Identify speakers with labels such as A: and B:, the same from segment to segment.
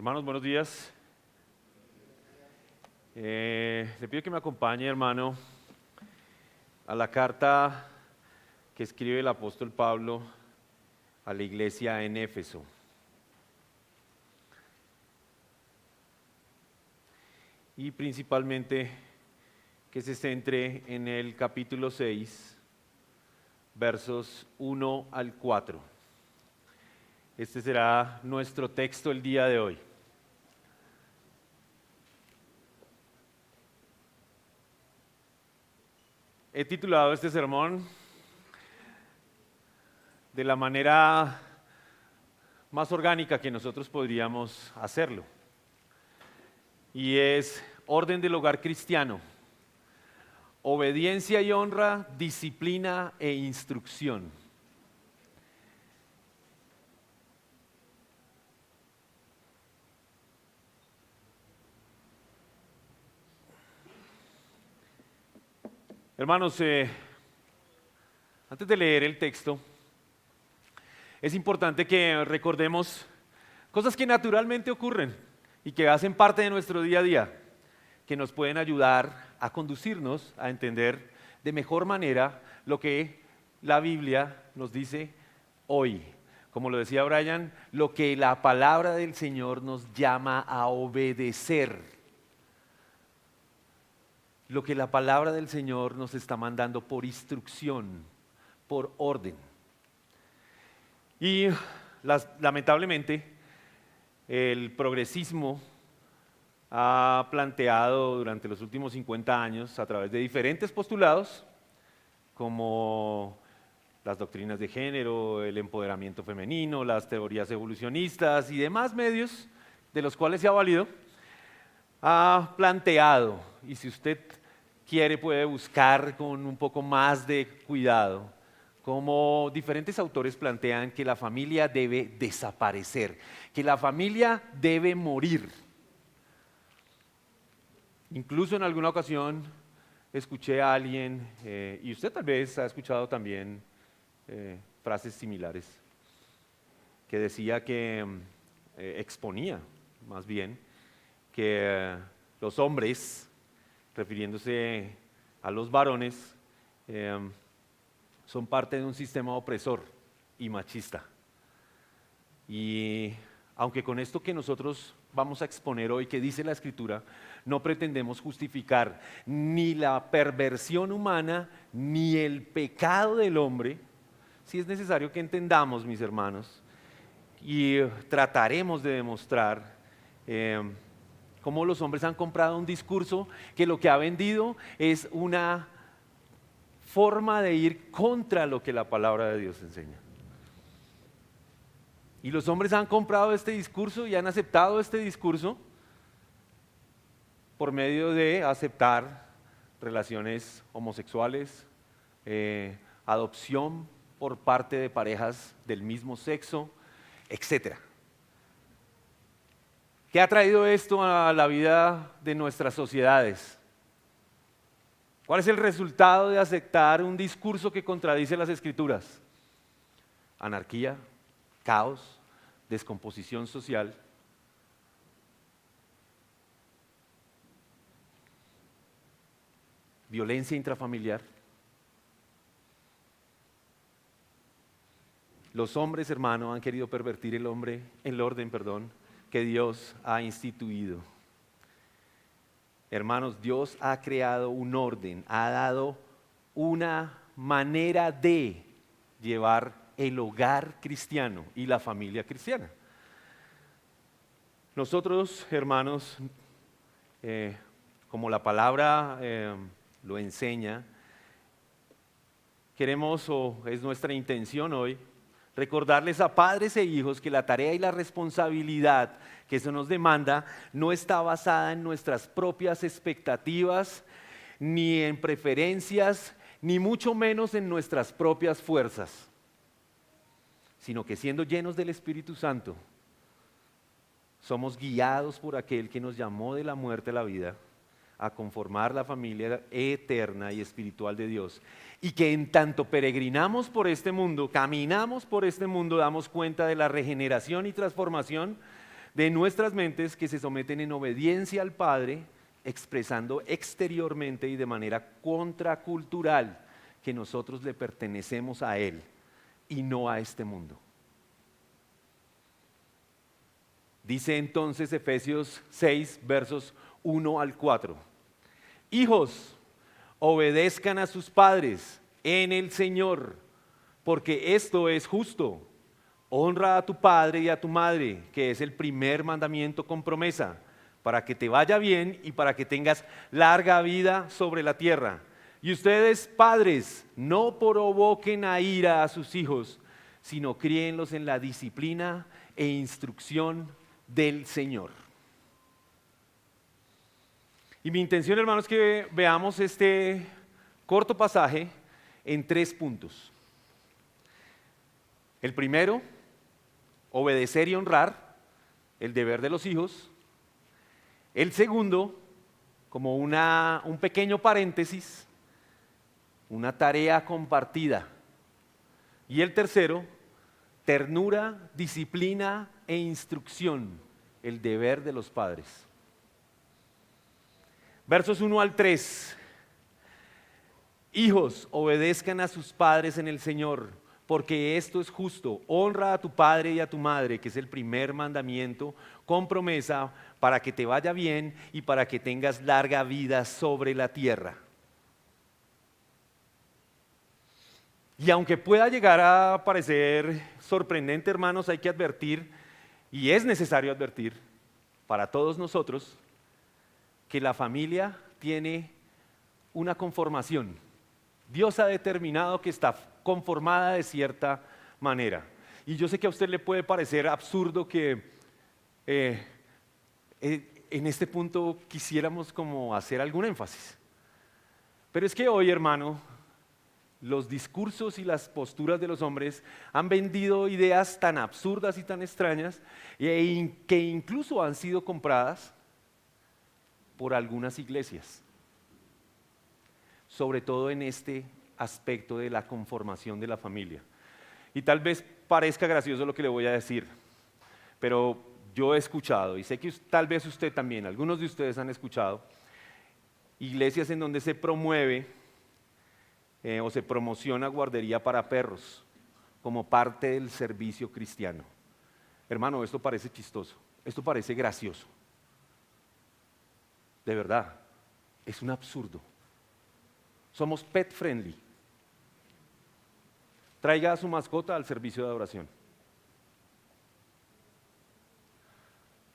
A: Hermanos, buenos días. Le pido que me acompañe, hermano, a la carta que escribe el apóstol Pablo a la iglesia en Éfeso. Y principalmente que se centre en el capítulo 6, versos 1 al 4. Este será nuestro texto el día de hoy. He titulado este sermón de la manera más orgánica que nosotros podríamos hacerlo. Y es orden del hogar cristiano, obediencia y honra, disciplina e instrucción. Hermanos, antes de leer el texto, es importante que recordemos cosas que naturalmente ocurren y que hacen parte de nuestro día a día, que nos pueden ayudar a conducirnos a entender de mejor manera lo que la Biblia nos dice hoy. Como lo decía Brian, lo que la palabra del Señor nos llama a obedecer. Lo que la palabra del Señor nos está mandando por instrucción, por orden. Y lamentablemente el progresismo ha planteado durante los últimos 50 años a través de diferentes postulados, como las doctrinas de género, el empoderamiento femenino, las teorías evolucionistas y demás medios de los cuales se ha valido, ha planteado, y si usted quiere puede buscar con un poco más de cuidado, como diferentes autores plantean que la familia debe desaparecer, que la familia debe morir. Incluso en alguna ocasión escuché a alguien, y usted tal vez ha escuchado también frases similares, que decía que exponía más bien que los hombres, refiriéndose a los varones, son parte de un sistema opresor y machista. Y aunque con esto que nosotros vamos a exponer hoy, que dice la Escritura, no pretendemos justificar ni la perversión humana, ni el pecado del hombre, sí es necesario que entendamos, mis hermanos, y trataremos de demostrar cómo los hombres han comprado un discurso que lo que ha vendido es una forma de ir contra lo que la palabra de Dios enseña. Y los hombres han comprado este discurso y han aceptado este discurso por medio de aceptar relaciones homosexuales, adopción por parte de parejas del mismo sexo, etc. ¿Qué ha traído esto a la vida de nuestras sociedades? ¿Cuál es el resultado de aceptar un discurso que contradice las Escrituras? Anarquía, caos, descomposición social. Violencia intrafamiliar. Los hombres, hermano, han querido pervertir el orden, que Dios ha instituido. Hermanos, Dios ha creado un orden, ha dado una manera de llevar el hogar cristiano y la familia cristiana. Nosotros, hermanos, como la palabra lo enseña, queremos, o es nuestra intención hoy, recordarles a padres e hijos que la tarea y la responsabilidad que eso nos demanda no está basada en nuestras propias expectativas, ni en preferencias, ni mucho menos en nuestras propias fuerzas, sino que siendo llenos del Espíritu Santo, somos guiados por aquel que nos llamó de la muerte a la vida, a conformar la familia eterna y espiritual de Dios. Y que en tanto peregrinamos por este mundo, caminamos por este mundo, damos cuenta de la regeneración y transformación de nuestras mentes que se someten en obediencia al Padre, expresando exteriormente y de manera contracultural que nosotros le pertenecemos a Él y no a este mundo. Dice entonces Efesios 6, versos 1 al 4. Hijos, obedezcan a sus padres en el Señor, porque esto es justo. Honra a tu padre y a tu madre, que es el primer mandamiento con promesa, para que te vaya bien y para que tengas larga vida sobre la tierra. Y ustedes, padres, no provoquen a ira a sus hijos, sino críenlos en la disciplina e instrucción del Señor. Y mi intención, hermanos, es que veamos este corto pasaje en 3 puntos. El primero, obedecer y honrar, el deber de los hijos. El segundo, como un pequeño paréntesis, una tarea compartida. Y el tercero, ternura, disciplina e instrucción, el deber de los padres. Versos 1 al 3. Hijos, obedezcan a sus padres en el Señor, porque esto es justo. Honra a tu padre y a tu madre, que es el primer mandamiento, con promesa para que te vaya bien y para que tengas larga vida sobre la tierra. Y aunque pueda llegar a parecer sorprendente, hermanos, hay que advertir, y es necesario advertir para todos nosotros, que la familia tiene una conformación. Dios ha determinado que está conformada de cierta manera. Y yo sé que a usted le puede parecer absurdo que en este punto quisiéramos como hacer algún énfasis. Pero es que hoy, hermano, los discursos y las posturas de los hombres han vendido ideas tan absurdas y tan extrañas que incluso han sido compradas por algunas iglesias, sobre todo en este aspecto de la conformación de la familia. Y tal vez parezca gracioso lo que le voy a decir, pero yo he escuchado, y sé que tal vez usted también, algunos de ustedes han escuchado, iglesias en donde se promueve o se promociona guardería para perros como parte del servicio cristiano. Hermano, esto parece chistoso, esto parece gracioso. De verdad, es un absurdo. Somos pet friendly. Traiga a su mascota al servicio de adoración.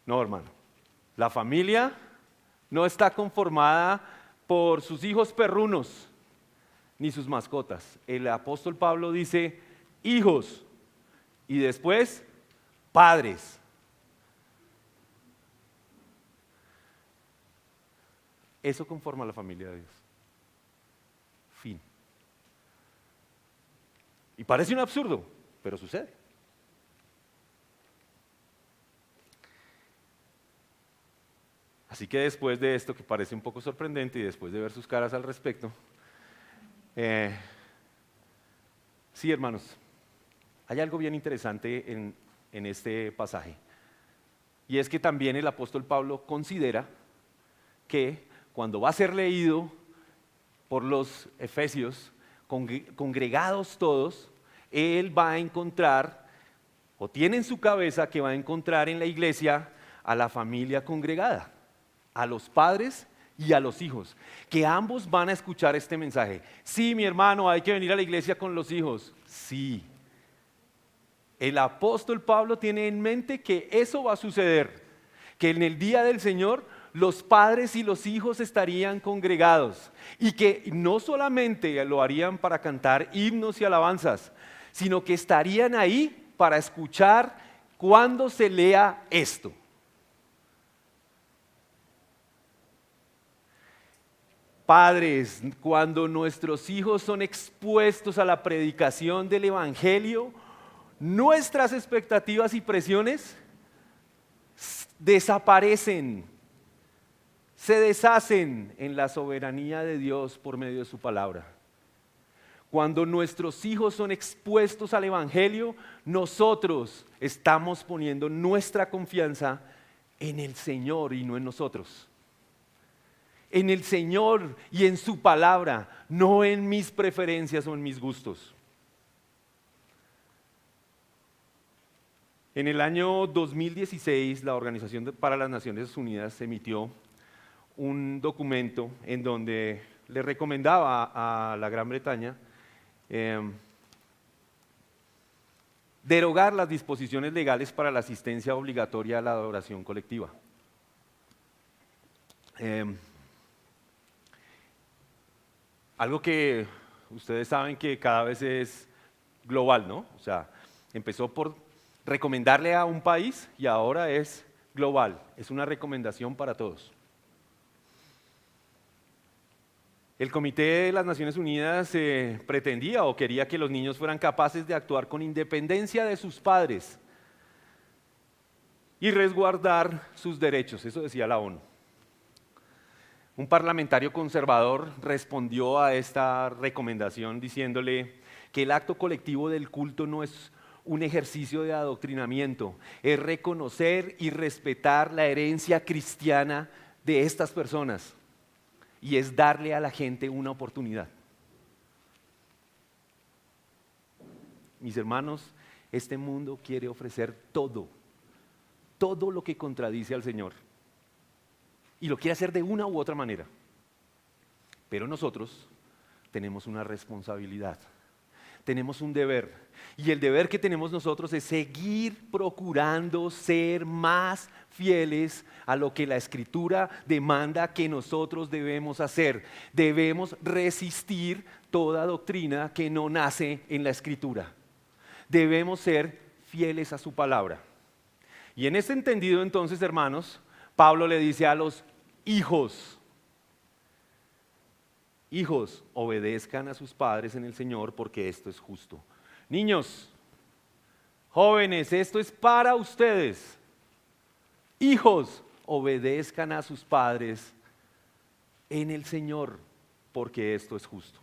A: No, hermano. La familia no está conformada por sus hijos perrunos ni sus mascotas. El apóstol Pablo dice hijos y después padres. Eso conforma la familia de Dios. Fin. Y parece un absurdo, pero sucede. Así que después de esto, que parece un poco sorprendente, y después de ver sus caras al respecto, sí, hermanos, hay algo bien interesante en este pasaje. Y es que también el apóstol Pablo considera que cuando va a ser leído por los efesios, congregados todos, él va a encontrar, o tiene en su cabeza que va a encontrar en la iglesia a la familia congregada, a los padres y a los hijos, que ambos van a escuchar este mensaje. Sí, mi hermano, hay que venir a la iglesia con los hijos. Sí. El apóstol Pablo tiene en mente que eso va a suceder, que en el día del Señor los padres y los hijos estarían congregados y que no solamente lo harían para cantar himnos y alabanzas, sino que estarían ahí para escuchar cuando se lea esto. Padres, cuando nuestros hijos son expuestos a la predicación del Evangelio, nuestras expectativas y presiones desaparecen, se deshacen en la soberanía de Dios por medio de su palabra. Cuando nuestros hijos son expuestos al Evangelio, nosotros estamos poniendo nuestra confianza en el Señor y no en nosotros. En el Señor y en su palabra, no en mis preferencias o en mis gustos. En el año 2016, la Organización para las Naciones Unidas emitió un documento en donde le recomendaba a la Gran Bretaña derogar las disposiciones legales para la asistencia obligatoria a la adoración colectiva. Algo que ustedes saben que cada vez es global, ¿no? O sea, empezó por recomendarle a un país y ahora es global, es una recomendación para todos. El Comité de las Naciones Unidas pretendía o quería que los niños fueran capaces de actuar con independencia de sus padres y resguardar sus derechos, eso decía la ONU. Un parlamentario conservador respondió a esta recomendación diciéndole que el acto colectivo del culto no es un ejercicio de adoctrinamiento, es reconocer y respetar la herencia cristiana de estas personas. Y es darle a la gente una oportunidad. Mis hermanos, este mundo quiere ofrecer todo lo que contradice al Señor. Y lo quiere hacer de una u otra manera. Pero nosotros tenemos una responsabilidad, tenemos un deber. Y el deber que tenemos nosotros es seguir procurando ser más fieles a lo que la Escritura demanda que nosotros debemos hacer. Debemos resistir toda doctrina que no nace en la Escritura. Debemos ser fieles a su palabra. Y en este entendido entonces, hermanos, Pablo le dice a los hijos: hijos, obedezcan a sus padres en el Señor porque esto es justo. Niños, jóvenes, esto es para ustedes. Hijos, obedezcan a sus padres en el Señor, porque esto es justo.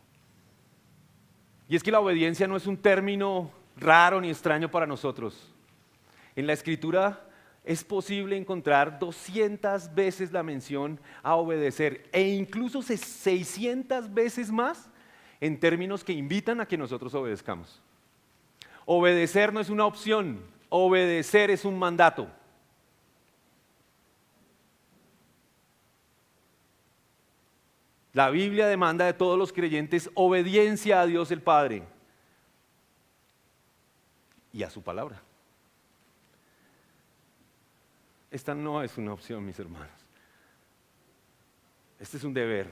A: Y es que la obediencia no es un término raro ni extraño para nosotros. En la Escritura es posible encontrar 200 veces la mención a obedecer e incluso 600 veces más en términos que invitan a que nosotros obedezcamos. Obedecer no es una opción, obedecer es un mandato. La Biblia demanda de todos los creyentes obediencia a Dios el Padre y a su palabra. Esta no es una opción, mis hermanos. Este es un deber,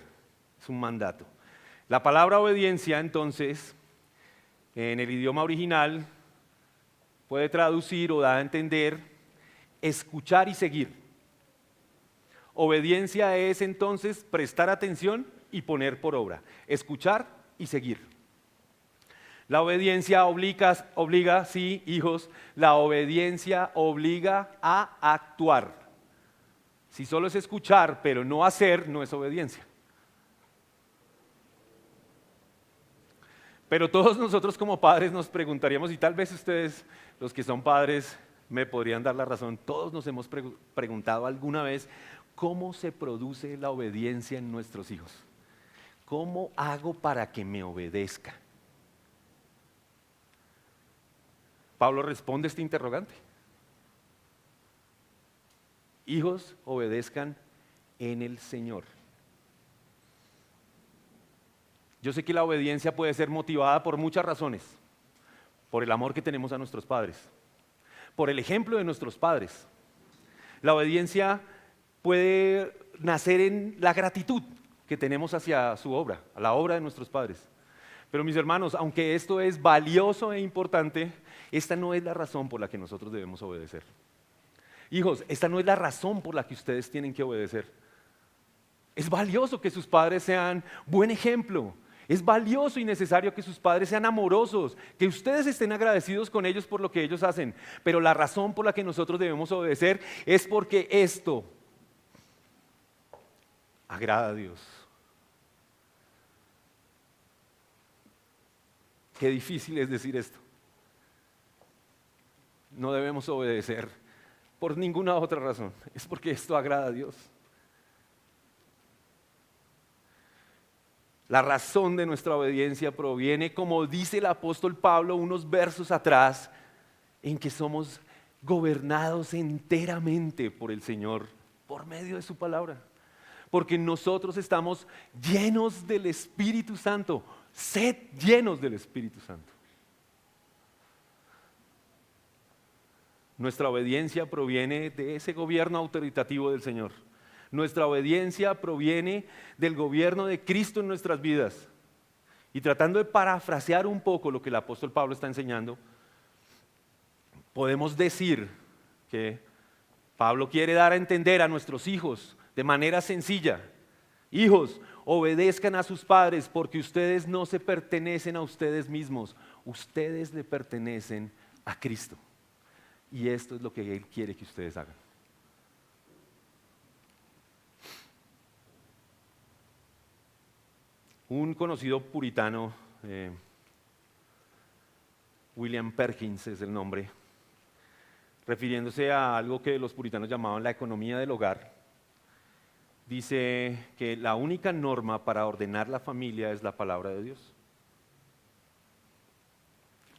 A: es un mandato. La palabra obediencia, entonces, en el idioma original, puede traducir o dar a entender escuchar y seguir. Obediencia es entonces prestar atención y poner por obra. Escuchar y seguir. La obediencia obliga, sí, hijos, la obediencia obliga a actuar. Si solo es escuchar pero no hacer, no es obediencia. Pero todos nosotros como padres nos preguntaríamos, y tal vez ustedes, los que son padres, me podrían dar la razón, todos nos hemos preguntado alguna vez, ¿cómo se produce la obediencia en nuestros hijos? ¿Cómo hago para que me obedezca? Pablo responde este interrogante. Hijos, obedezcan en el Señor. Yo sé que la obediencia puede ser motivada por muchas razones. Por el amor que tenemos a nuestros padres, por el ejemplo de nuestros padres. La obediencia puede nacer en la gratitud que tenemos hacia su obra, a la obra de nuestros padres. Pero mis hermanos, aunque esto es valioso e importante, esta no es la razón por la que nosotros debemos obedecer. Hijos, esta no es la razón por la que ustedes tienen que obedecer. Es valioso que sus padres sean buen ejemplo. Es valioso y necesario que sus padres sean amorosos, que ustedes estén agradecidos con ellos por lo que ellos hacen. Pero la razón por la que nosotros debemos obedecer es porque esto agrada a Dios. Qué difícil es decir esto. No debemos obedecer por ninguna otra razón. Es porque esto agrada a Dios. La razón de nuestra obediencia proviene, como dice el apóstol Pablo unos versos atrás, en que somos gobernados enteramente por el Señor, por medio de su palabra. Porque nosotros estamos llenos del Espíritu Santo, sed llenos del Espíritu Santo. Nuestra obediencia proviene de ese gobierno autoritativo del Señor. Nuestra obediencia proviene del gobierno de Cristo en nuestras vidas. Y tratando de parafrasear un poco lo que el apóstol Pablo está enseñando, podemos decir que Pablo quiere dar a entender a nuestros hijos de manera sencilla: hijos, obedezcan a sus padres porque ustedes no se pertenecen a ustedes mismos, ustedes le pertenecen a Cristo. Y esto es lo que Él quiere que ustedes hagan. Un conocido puritano, William Perkins es el nombre, refiriéndose a algo que los puritanos llamaban la economía del hogar, dice que la única norma para ordenar la familia es la palabra de Dios.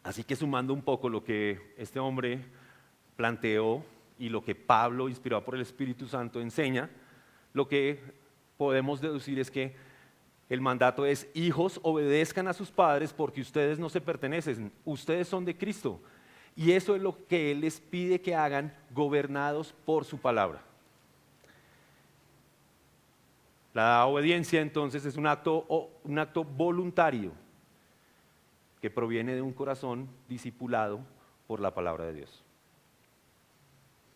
A: Así que sumando un poco lo que este hombre planteó y lo que Pablo, inspirado por el Espíritu Santo, enseña, lo que podemos deducir es que el mandato es: hijos, obedezcan a sus padres porque ustedes no se pertenecen, ustedes son de Cristo. Y eso es lo que Él les pide que hagan, gobernados por su palabra. La obediencia entonces es un acto voluntario que proviene de un corazón discipulado por la palabra de Dios.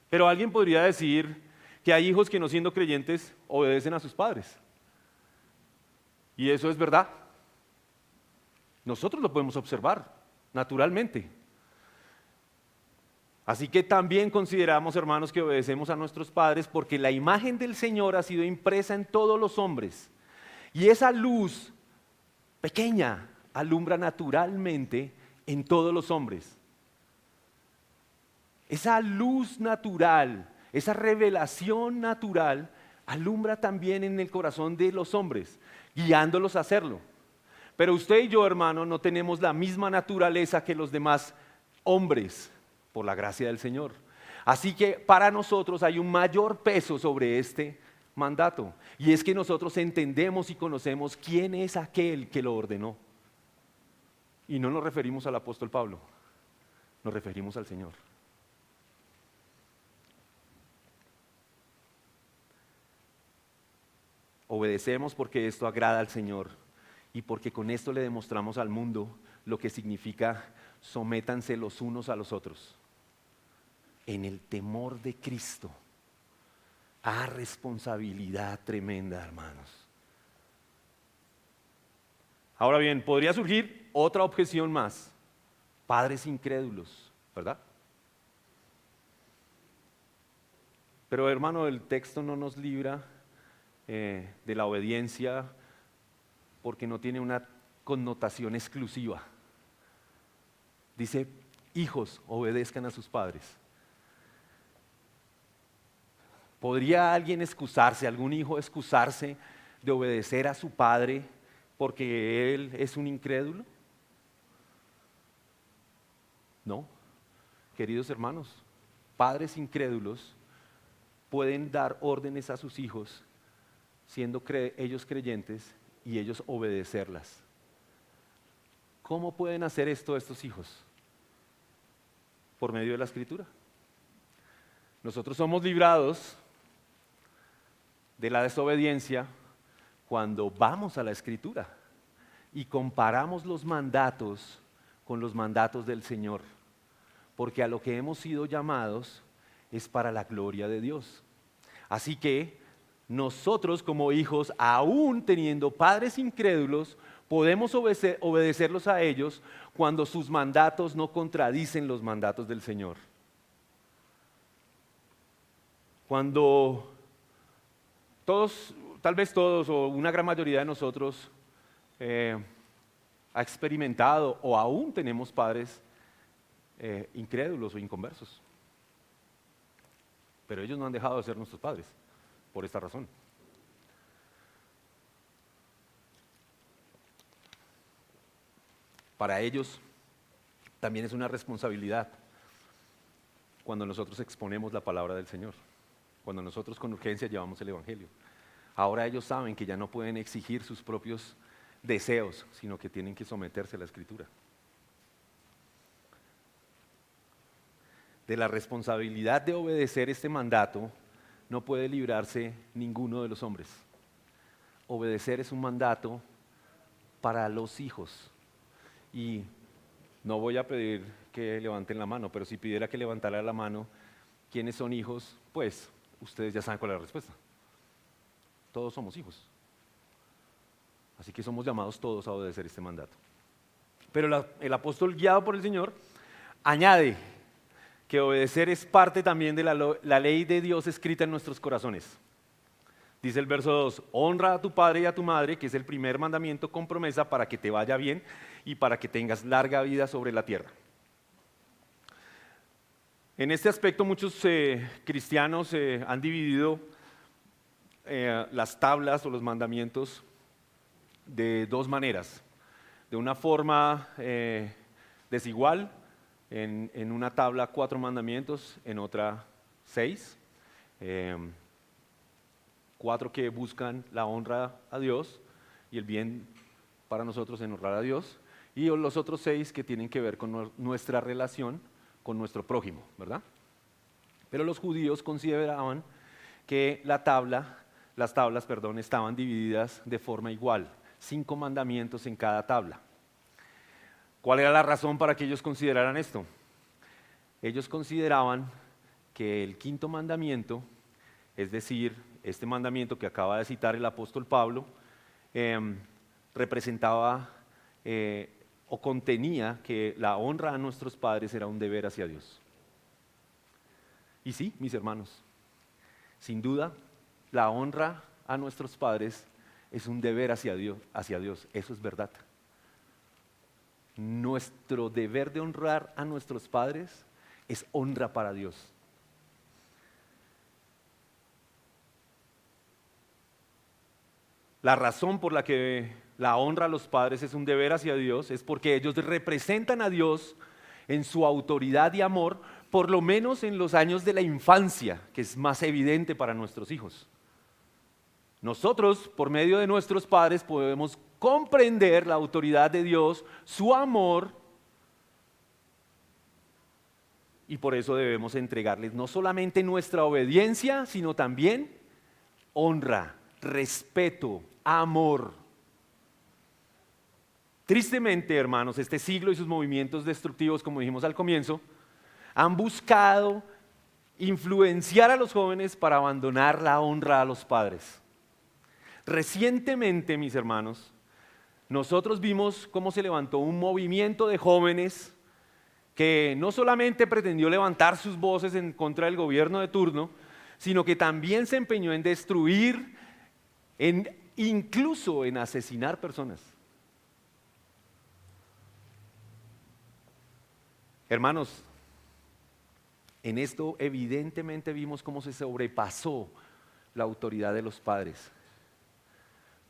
A: Pero alguien podría decir que hay hijos que, no siendo creyentes, obedecen a sus padres. Y eso es verdad. Nosotros lo podemos observar naturalmente. Así que también consideramos, hermanos, que obedecemos a nuestros padres porque la imagen del Señor ha sido impresa en todos los hombres. Y esa luz pequeña alumbra naturalmente en todos los hombres. Esa luz natural, esa revelación natural, alumbra también en el corazón de los hombres, guiándolos a hacerlo. Pero usted y yo, hermano, no tenemos la misma naturaleza que los demás hombres, por la gracia del Señor. Así que para nosotros hay un mayor peso sobre este mandato, y es que nosotros entendemos y conocemos quién es aquel que lo ordenó. Y no nos referimos al apóstol Pablo, nos referimos al Señor. Obedecemos porque esto agrada al Señor y porque con esto le demostramos al mundo lo que significa: sométanse los unos a los otros en el temor de Cristo. Responsabilidad tremenda, hermanos. Ahora bien, podría surgir otra objeción más: padres incrédulos, ¿verdad? Pero, hermano, el texto no nos libra de la obediencia porque no tiene una connotación exclusiva. Dice: hijos, obedezcan a sus padres. ¿Podría alguien excusarse, algún hijo excusarse de obedecer a su padre porque él es un incrédulo? No, queridos hermanos, padres incrédulos pueden dar órdenes a sus hijos siendo ellos creyentes y ellos obedecerlas. ¿Cómo pueden hacer esto estos hijos? Por medio de la Escritura. Nosotros somos librados de la desobediencia cuando vamos a la Escritura y comparamos los mandatos con los mandatos del Señor, porque a lo que hemos sido llamados es para la gloria de Dios. Así que nosotros, como hijos, aún teniendo padres incrédulos, podemos obedecerlos a ellos cuando sus mandatos no contradicen los mandatos del Señor. Cuando todos, tal vez todos o una gran mayoría de nosotros, ha experimentado o aún tenemos padres incrédulos o inconversos. Pero ellos no han dejado de ser nuestros padres por esta razón. Para ellos también es una responsabilidad cuando nosotros exponemos la palabra del Señor, cuando nosotros con urgencia llevamos el Evangelio. Ahora ellos saben que ya no pueden exigir sus propios deseos, sino que tienen que someterse a la Escritura. De la responsabilidad de obedecer este mandato no puede librarse ninguno de los hombres. Obedecer es un mandato para los hijos. Y no voy a pedir que levanten la mano, pero si pidiera que levantara la mano, ¿quiénes son hijos? Pues ustedes ya saben cuál es la respuesta. Todos somos hijos. Así que somos llamados todos a obedecer este mandato. Pero el apóstol, guiado por el Señor, añade que obedecer es parte también de la ley de Dios escrita en nuestros corazones. Dice el verso 2, honra a tu padre y a tu madre, que es el primer mandamiento con promesa para que te vaya bien y para que tengas larga vida sobre la tierra. En este aspecto muchos cristianos han dividido las tablas o los mandamientos de dos maneras. De una forma desigual, en una tabla 4 mandamientos, en otra 6. 4 que buscan la honra a Dios y el bien para nosotros en honrar a Dios, y los otros 6 que tienen que ver con nuestra relación con nuestro prójimo, ¿verdad? Pero los judíos consideraban que las tablas, estaban divididas de forma igual, 5 mandamientos en cada tabla. ¿Cuál era la razón para que ellos consideraran esto? Ellos consideraban que el 5.º mandamiento, es decir, este mandamiento que acaba de citar el apóstol Pablo, representaba o contenía que la honra a nuestros padres era un deber hacia Dios. Y sí, mis hermanos, sin duda, la honra a nuestros padres es un deber hacia Dios, eso es verdad. Nuestro deber de honrar a nuestros padres es honra para Dios. La razón por la que la honra a los padres es un deber hacia Dios es porque ellos representan a Dios en su autoridad y amor, por lo menos en los años de la infancia, que es más evidente para nuestros hijos. Nosotros, por medio de nuestros padres, podemos comprender la autoridad de Dios, su amor, y por eso debemos entregarles no solamente nuestra obediencia, sino también honra, respeto, amor. Tristemente, hermanos, este siglo y sus movimientos destructivos, como dijimos al comienzo, han buscado influenciar a los jóvenes para abandonar la honra a los padres. Recientemente, mis hermanos, nosotros vimos cómo se levantó un movimiento de jóvenes que no solamente pretendió levantar sus voces en contra del gobierno de turno, sino que también se empeñó en destruir, incluso en asesinar personas. Hermanos, en esto evidentemente vimos cómo se sobrepasó la autoridad de los padres,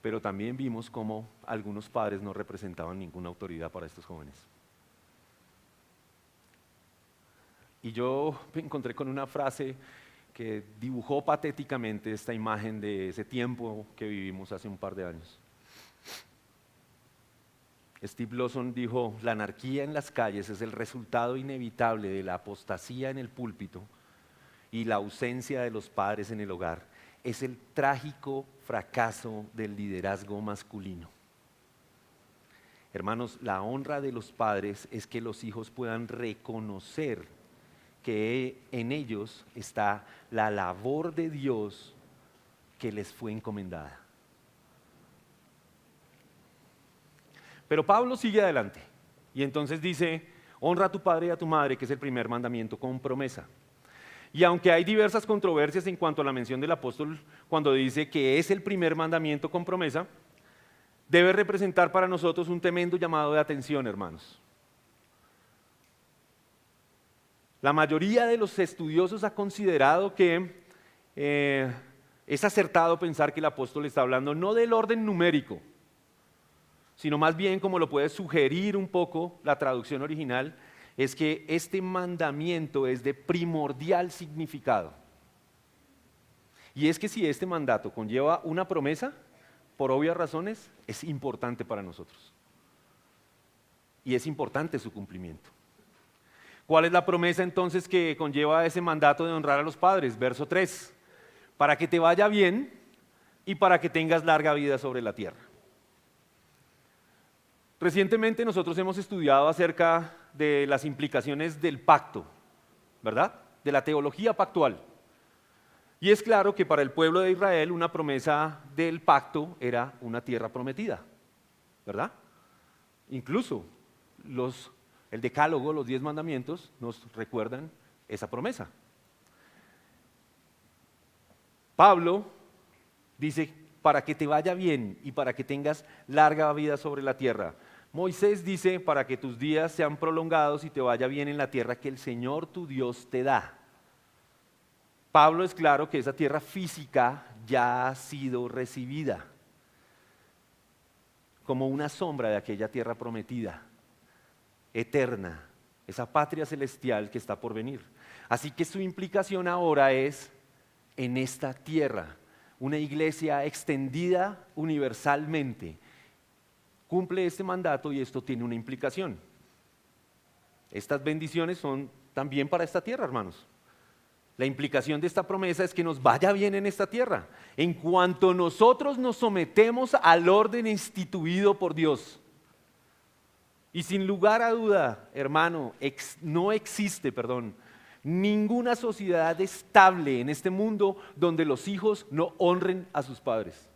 A: pero también vimos cómo algunos padres no representaban ninguna autoridad para estos jóvenes. Y yo me encontré con una frase que dibujó patéticamente esta imagen de ese tiempo que vivimos hace un par de años. Steve Lawson dijo: la anarquía en las calles es el resultado inevitable de la apostasía en el púlpito y la ausencia de los padres en el hogar. Es el trágico fracaso del liderazgo masculino. Hermanos, la honra de los padres es que los hijos puedan reconocer que en ellos está la labor de Dios que les fue encomendada. Pero Pablo sigue adelante y entonces dice: honra a tu padre y a tu madre, que es el primer mandamiento con promesa. Y aunque hay diversas controversias en cuanto a la mención del apóstol cuando dice que es el primer mandamiento con promesa, debe representar para nosotros un tremendo llamado de atención, hermanos. La mayoría de los estudiosos ha considerado que es acertado pensar que el apóstol está hablando no del orden numérico, sino más bien, como lo puede sugerir un poco la traducción original, es que este mandamiento es de primordial significado. Y es que si este mandato conlleva una promesa, por obvias razones, es importante para nosotros. Y es importante su cumplimiento. ¿Cuál es la promesa entonces que conlleva ese mandato de honrar a los padres? Verso 3. Para que te vaya bien y para que tengas larga vida sobre la tierra. Recientemente nosotros hemos estudiado acerca de las implicaciones del pacto, ¿verdad? De la teología pactual. Y es claro que para el pueblo de Israel una promesa del pacto era una tierra prometida, ¿verdad? Incluso el decálogo, los 10 mandamientos, nos recuerdan esa promesa. Pablo dice, para que te vaya bien y para que tengas larga vida sobre la tierra. Moisés dice, para que tus días sean prolongados y te vaya bien en la tierra que el Señor tu Dios te da. Pablo es claro que esa tierra física ya ha sido recibida como una sombra de aquella tierra prometida, eterna, esa patria celestial que está por venir. Así que su implicación ahora es en esta tierra, una iglesia extendida universalmente. Cumple este mandato y esto tiene una implicación. Estas bendiciones son también para esta tierra, hermanos. La implicación de esta promesa es que nos vaya bien en esta tierra, en cuanto nosotros nos sometemos al orden instituido por Dios. Y sin lugar a duda, hermano, no existe, ninguna sociedad estable en este mundo donde los hijos no honren a sus padres.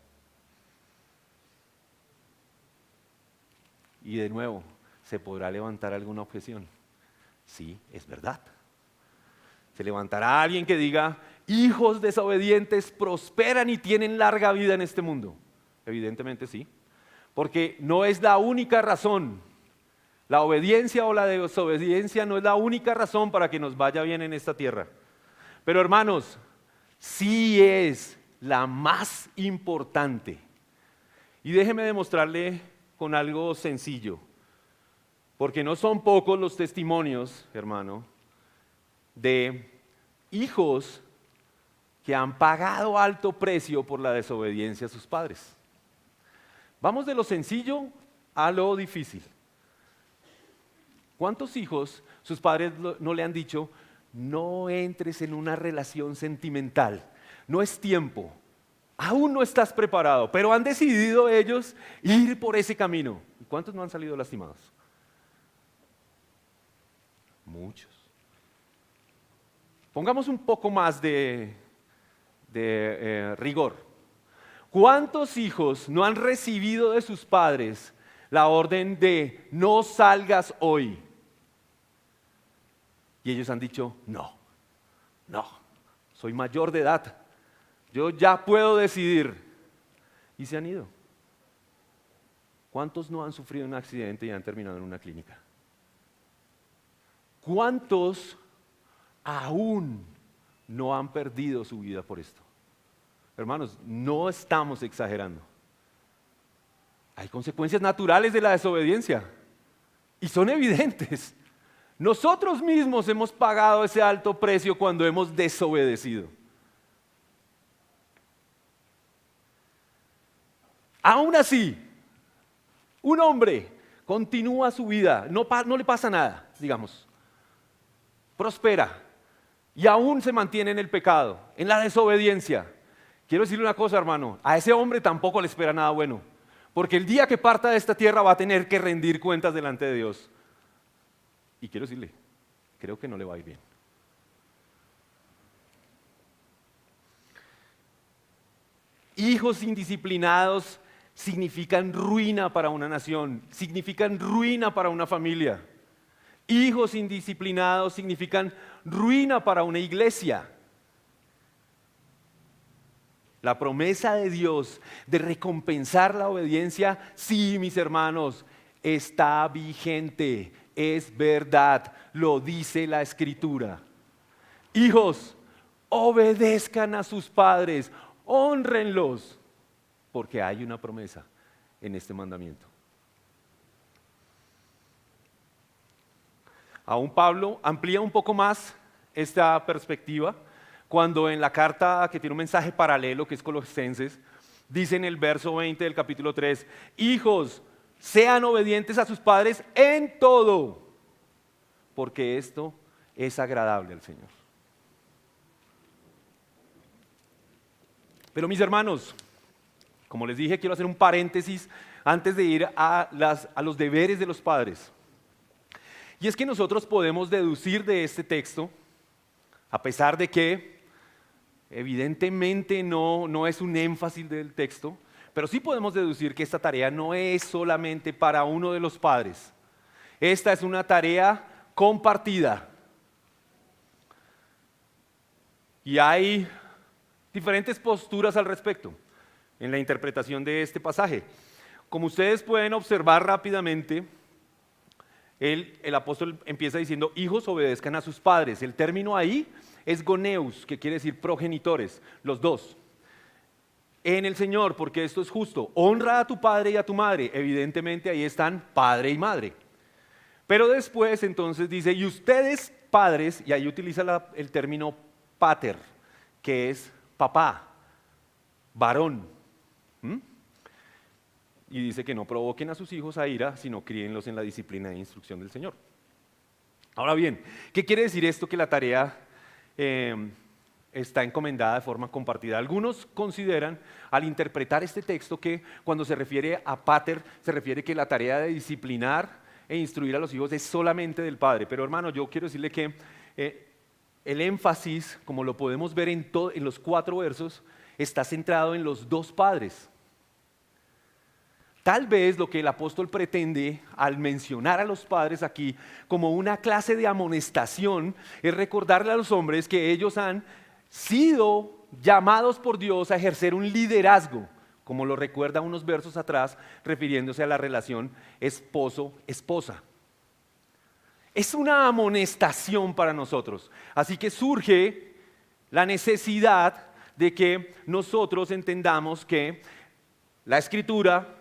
A: Y de nuevo, ¿se podrá levantar alguna objeción? Sí, es verdad. Se levantará alguien que diga, hijos desobedientes prosperan y tienen larga vida en este mundo. Evidentemente sí, porque no es la única razón. La obediencia o la desobediencia no es la única razón para que nos vaya bien en esta tierra. Pero hermanos, sí es la más importante. Y déjeme demostrarle con algo sencillo, porque no son pocos los testimonios, hermano, de hijos que han pagado alto precio por la desobediencia a sus padres. Vamos de lo sencillo a lo difícil. ¿Cuántos hijos sus padres no le han dicho, no entres en una relación sentimental, no es tiempo, aún no estás preparado, pero han decidido ellos ir por ese camino? ¿Y cuántos no han salido lastimados? Muchos. Pongamos un poco más de rigor. ¿Cuántos hijos no han recibido de sus padres la orden de no salgas hoy? Y ellos han dicho, no, soy mayor de edad, yo ya puedo decidir. Y se han ido. ¿Cuántos no han sufrido un accidente y han terminado en una clínica? ¿Cuántos aún no han perdido su vida por esto? Hermanos, no estamos exagerando. Hay consecuencias naturales de la desobediencia y son evidentes. Nosotros mismos hemos pagado ese alto precio cuando hemos desobedecido. Aún así, un hombre continúa su vida, no le pasa nada, digamos, prospera y aún se mantiene en el pecado, en la desobediencia. Quiero decirle una cosa, hermano, a ese hombre tampoco le espera nada bueno, porque el día que parta de esta tierra va a tener que rendir cuentas delante de Dios. Y quiero decirle, creo que no le va a ir bien. Hijos indisciplinados significan ruina para una nación, significan ruina para una familia. Hijos indisciplinados significan ruina para una iglesia. La promesa de Dios de recompensar la obediencia, sí, mis hermanos, está vigente, es verdad, lo dice la Escritura. Hijos, obedezcan a sus padres, hónrenlos, porque hay una promesa en este mandamiento. Aún Pablo amplía un poco más esta perspectiva cuando en la carta que tiene un mensaje paralelo, que es Colosenses, dice en el verso 20 del capítulo 3, hijos, sean obedientes a sus padres en todo, porque esto es agradable al Señor. Pero mis hermanos, como les dije, quiero hacer un paréntesis antes de ir a los deberes de los padres. Y es que nosotros podemos deducir de este texto, a pesar de que evidentemente no es un énfasis del texto, pero sí podemos deducir que esta tarea no es solamente para uno de los padres. Esta es una tarea compartida. Y hay diferentes posturas al respecto en la interpretación de este pasaje. Como ustedes pueden observar rápidamente, el apóstol empieza diciendo, hijos, obedezcan a sus padres. El término ahí es goneus, que quiere decir progenitores, los dos. En el Señor, porque esto es justo. Honra a tu padre y a tu madre. Evidentemente ahí están padre y madre. Pero después entonces dice, y ustedes padres, y ahí utiliza el término pater, que es papá, varón. Y dice que no provoquen a sus hijos a ira, sino críenlos en la disciplina e instrucción del Señor. Ahora bien, ¿qué quiere decir esto que la tarea está encomendada de forma compartida? Algunos consideran, al interpretar este texto, que cuando se refiere a pater, se refiere que la tarea de disciplinar e instruir a los hijos es solamente del padre. Pero hermano, yo quiero decirle que el énfasis, como lo podemos ver en los 4 versos, está centrado en los 2 padres. Tal vez lo que el apóstol pretende al mencionar a los padres aquí como una clase de amonestación es recordarle a los hombres que ellos han sido llamados por Dios a ejercer un liderazgo, como lo recuerda unos versos atrás, refiriéndose a la relación esposo-esposa. Es una amonestación para nosotros, así que surge la necesidad de que nosotros entendamos que la Escritura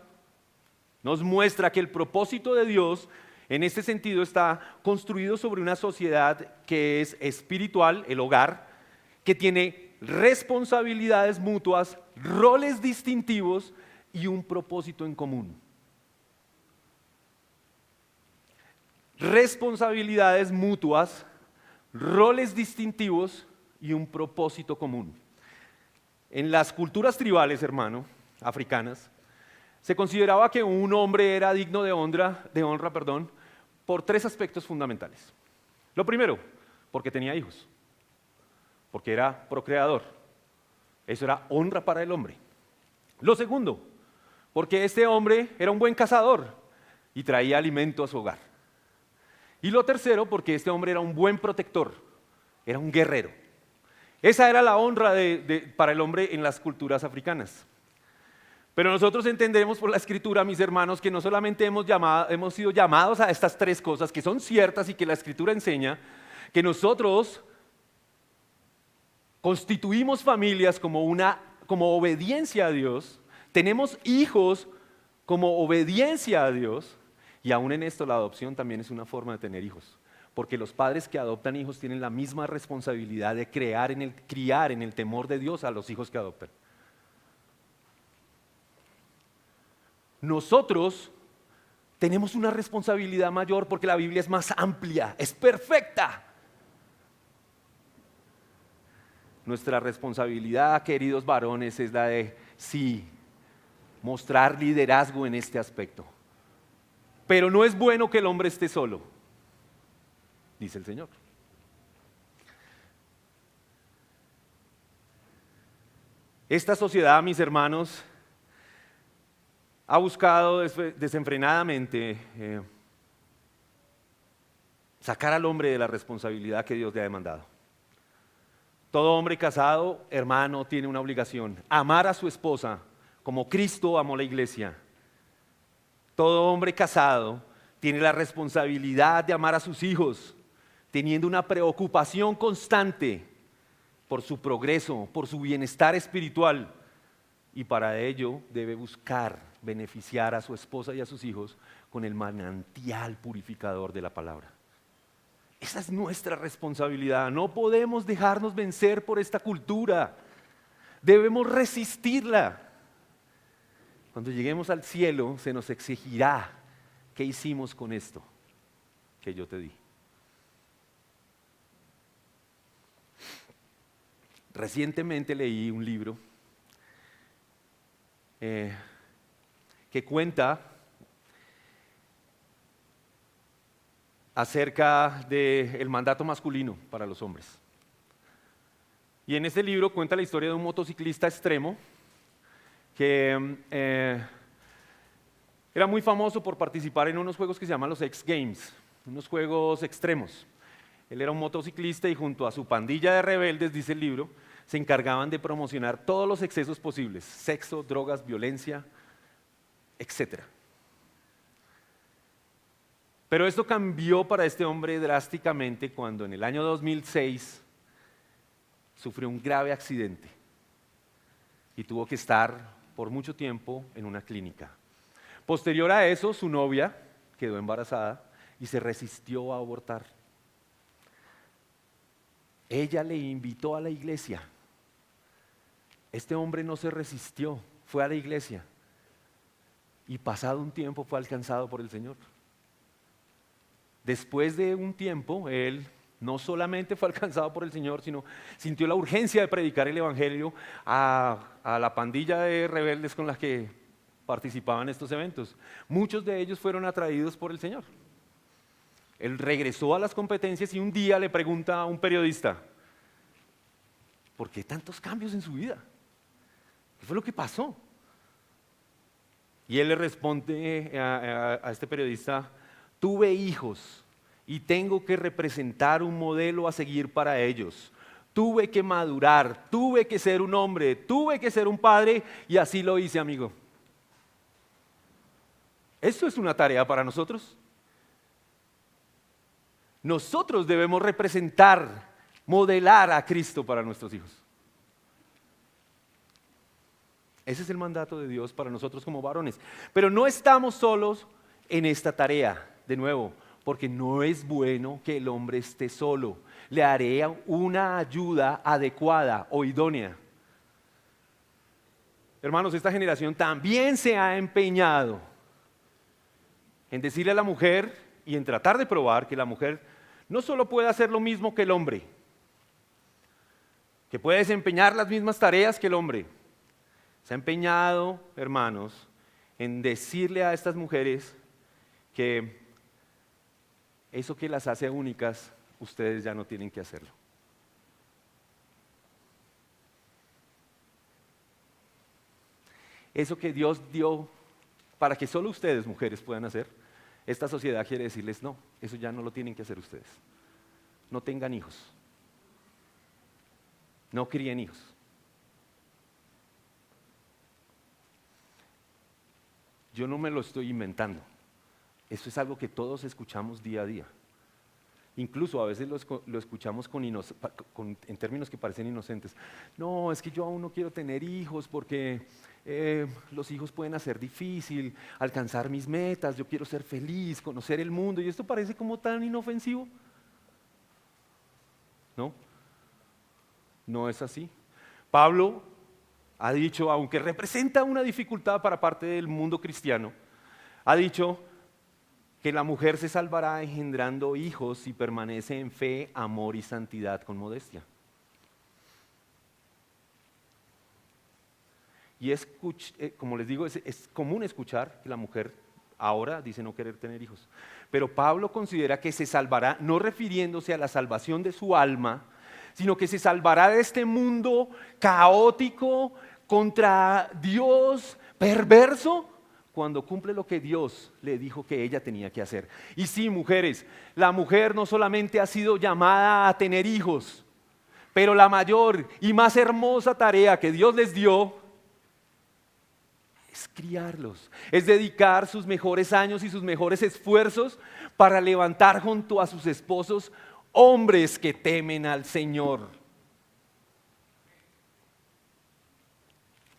A: nos muestra que el propósito de Dios en este sentido está construido sobre una sociedad que es espiritual, el hogar, que tiene responsabilidades mutuas, roles distintivos y un propósito en común. Responsabilidades mutuas, roles distintivos y un propósito común. En las culturas tribales, hermano, africanas, se consideraba que un hombre era digno de honra, por 3 aspectos fundamentales. Lo primero, porque tenía hijos, porque era procreador. Eso era honra para el hombre. Lo segundo, porque este hombre era un buen cazador y traía alimento a su hogar. Y lo tercero, porque este hombre era un buen protector, era un guerrero. Esa era la honra para el hombre en las culturas africanas. Pero nosotros entendemos por la Escritura, mis hermanos, que no solamente hemos sido llamados a estas 3 cosas que son ciertas y que la Escritura enseña, que nosotros constituimos familias como obediencia a Dios, tenemos hijos como obediencia a Dios, y aún en esto la adopción también es una forma de tener hijos, porque los padres que adoptan hijos tienen la misma responsabilidad de criar en el temor de Dios a los hijos que adoptan. Nosotros tenemos una responsabilidad mayor porque la Biblia es más amplia, es perfecta. Nuestra responsabilidad, queridos varones, es la de, sí, mostrar liderazgo en este aspecto. Pero no es bueno que el hombre esté solo, dice el Señor. Esta sociedad, mis hermanos, ha buscado desenfrenadamente sacar al hombre de la responsabilidad que Dios le ha demandado. Todo hombre casado, hermano, tiene una obligación: amar a su esposa como Cristo amó la iglesia. Todo hombre casado tiene la responsabilidad de amar a sus hijos, teniendo una preocupación constante por su progreso, por su bienestar espiritual, y para ello debe buscar beneficiar a su esposa y a sus hijos con el manantial purificador de la palabra. Esa es nuestra responsabilidad. No podemos dejarnos vencer por esta cultura. Debemos resistirla. Cuando lleguemos al cielo se nos exigirá qué hicimos con esto que yo te di. Recientemente leí un libro que cuenta acerca del mandato masculino para los hombres. Y en este libro cuenta la historia de un motociclista extremo que era muy famoso por participar en unos juegos que se llaman los X Games, unos juegos extremos. Él era un motociclista y junto a su pandilla de rebeldes, dice el libro, se encargaban de promocionar todos los excesos posibles: sexo, drogas, violencia, etc. Pero esto cambió para este hombre drásticamente cuando en el año 2006 sufrió un grave accidente y tuvo que estar por mucho tiempo en una clínica. Posterior a eso, su novia quedó embarazada y se resistió a abortar. Ella le invitó a la iglesia. Este hombre no se resistió, fue a la iglesia y pasado un tiempo fue alcanzado por el Señor. Después de un tiempo, él no solamente fue alcanzado por el Señor, sino sintió la urgencia de predicar el evangelio a la pandilla de rebeldes con las que participaban en estos eventos. Muchos de ellos fueron atraídos por el Señor. Él regresó a las competencias y un día le pregunta a un periodista: ¿por qué tantos cambios en su vida? ¿Qué fue lo que pasó? Y él le responde a este periodista: tuve hijos y tengo que representar un modelo a seguir para ellos. Tuve que madurar, tuve que ser un hombre, tuve que ser un padre y así lo hice, amigo. ¿Esto es una tarea para nosotros? Nosotros debemos representar, modelar a Cristo para nuestros hijos. Ese es el mandato de Dios para nosotros como varones. Pero no estamos solos en esta tarea, de nuevo, porque no es bueno que el hombre esté solo. Le haré una ayuda adecuada o idónea. Hermanos, esta generación también se ha empeñado en decirle a la mujer y en tratar de probar que la mujer no solo puede hacer lo mismo que el hombre, que puede desempeñar las mismas tareas que el hombre. Se ha empeñado, hermanos, en decirle a estas mujeres que eso que las hace únicas, ustedes ya no tienen que hacerlo. Eso que Dios dio para que solo ustedes, mujeres, puedan hacer, esta sociedad quiere decirles: no, eso ya no lo tienen que hacer ustedes. No tengan hijos. No críen hijos. Yo no me lo estoy inventando. Eso es algo que todos escuchamos día a día. Incluso a veces lo escuchamos en términos que parecen inocentes. No, es que yo aún no quiero tener hijos porque los hijos pueden hacer difícil alcanzar mis metas, yo quiero ser feliz, conocer el mundo, y esto parece como tan inofensivo. No, no es así. Pablo ha dicho, aunque representa una dificultad para parte del mundo cristiano, ha dicho que la mujer se salvará engendrando hijos si permanece en fe, amor y santidad con modestia. Y como les digo, es común escuchar que la mujer ahora dice no querer tener hijos. Pero Pablo considera que se salvará, no refiriéndose a la salvación de su alma, sino que se salvará de este mundo caótico, contra Dios, perverso, cuando cumple lo que Dios le dijo que ella tenía que hacer. Y sí, mujeres, la mujer no solamente ha sido llamada a tener hijos, Pero la mayor y más hermosa tarea que Dios les dio es criarlos, es dedicar sus mejores años y sus mejores esfuerzos para levantar junto a sus esposos hombres que temen al Señor.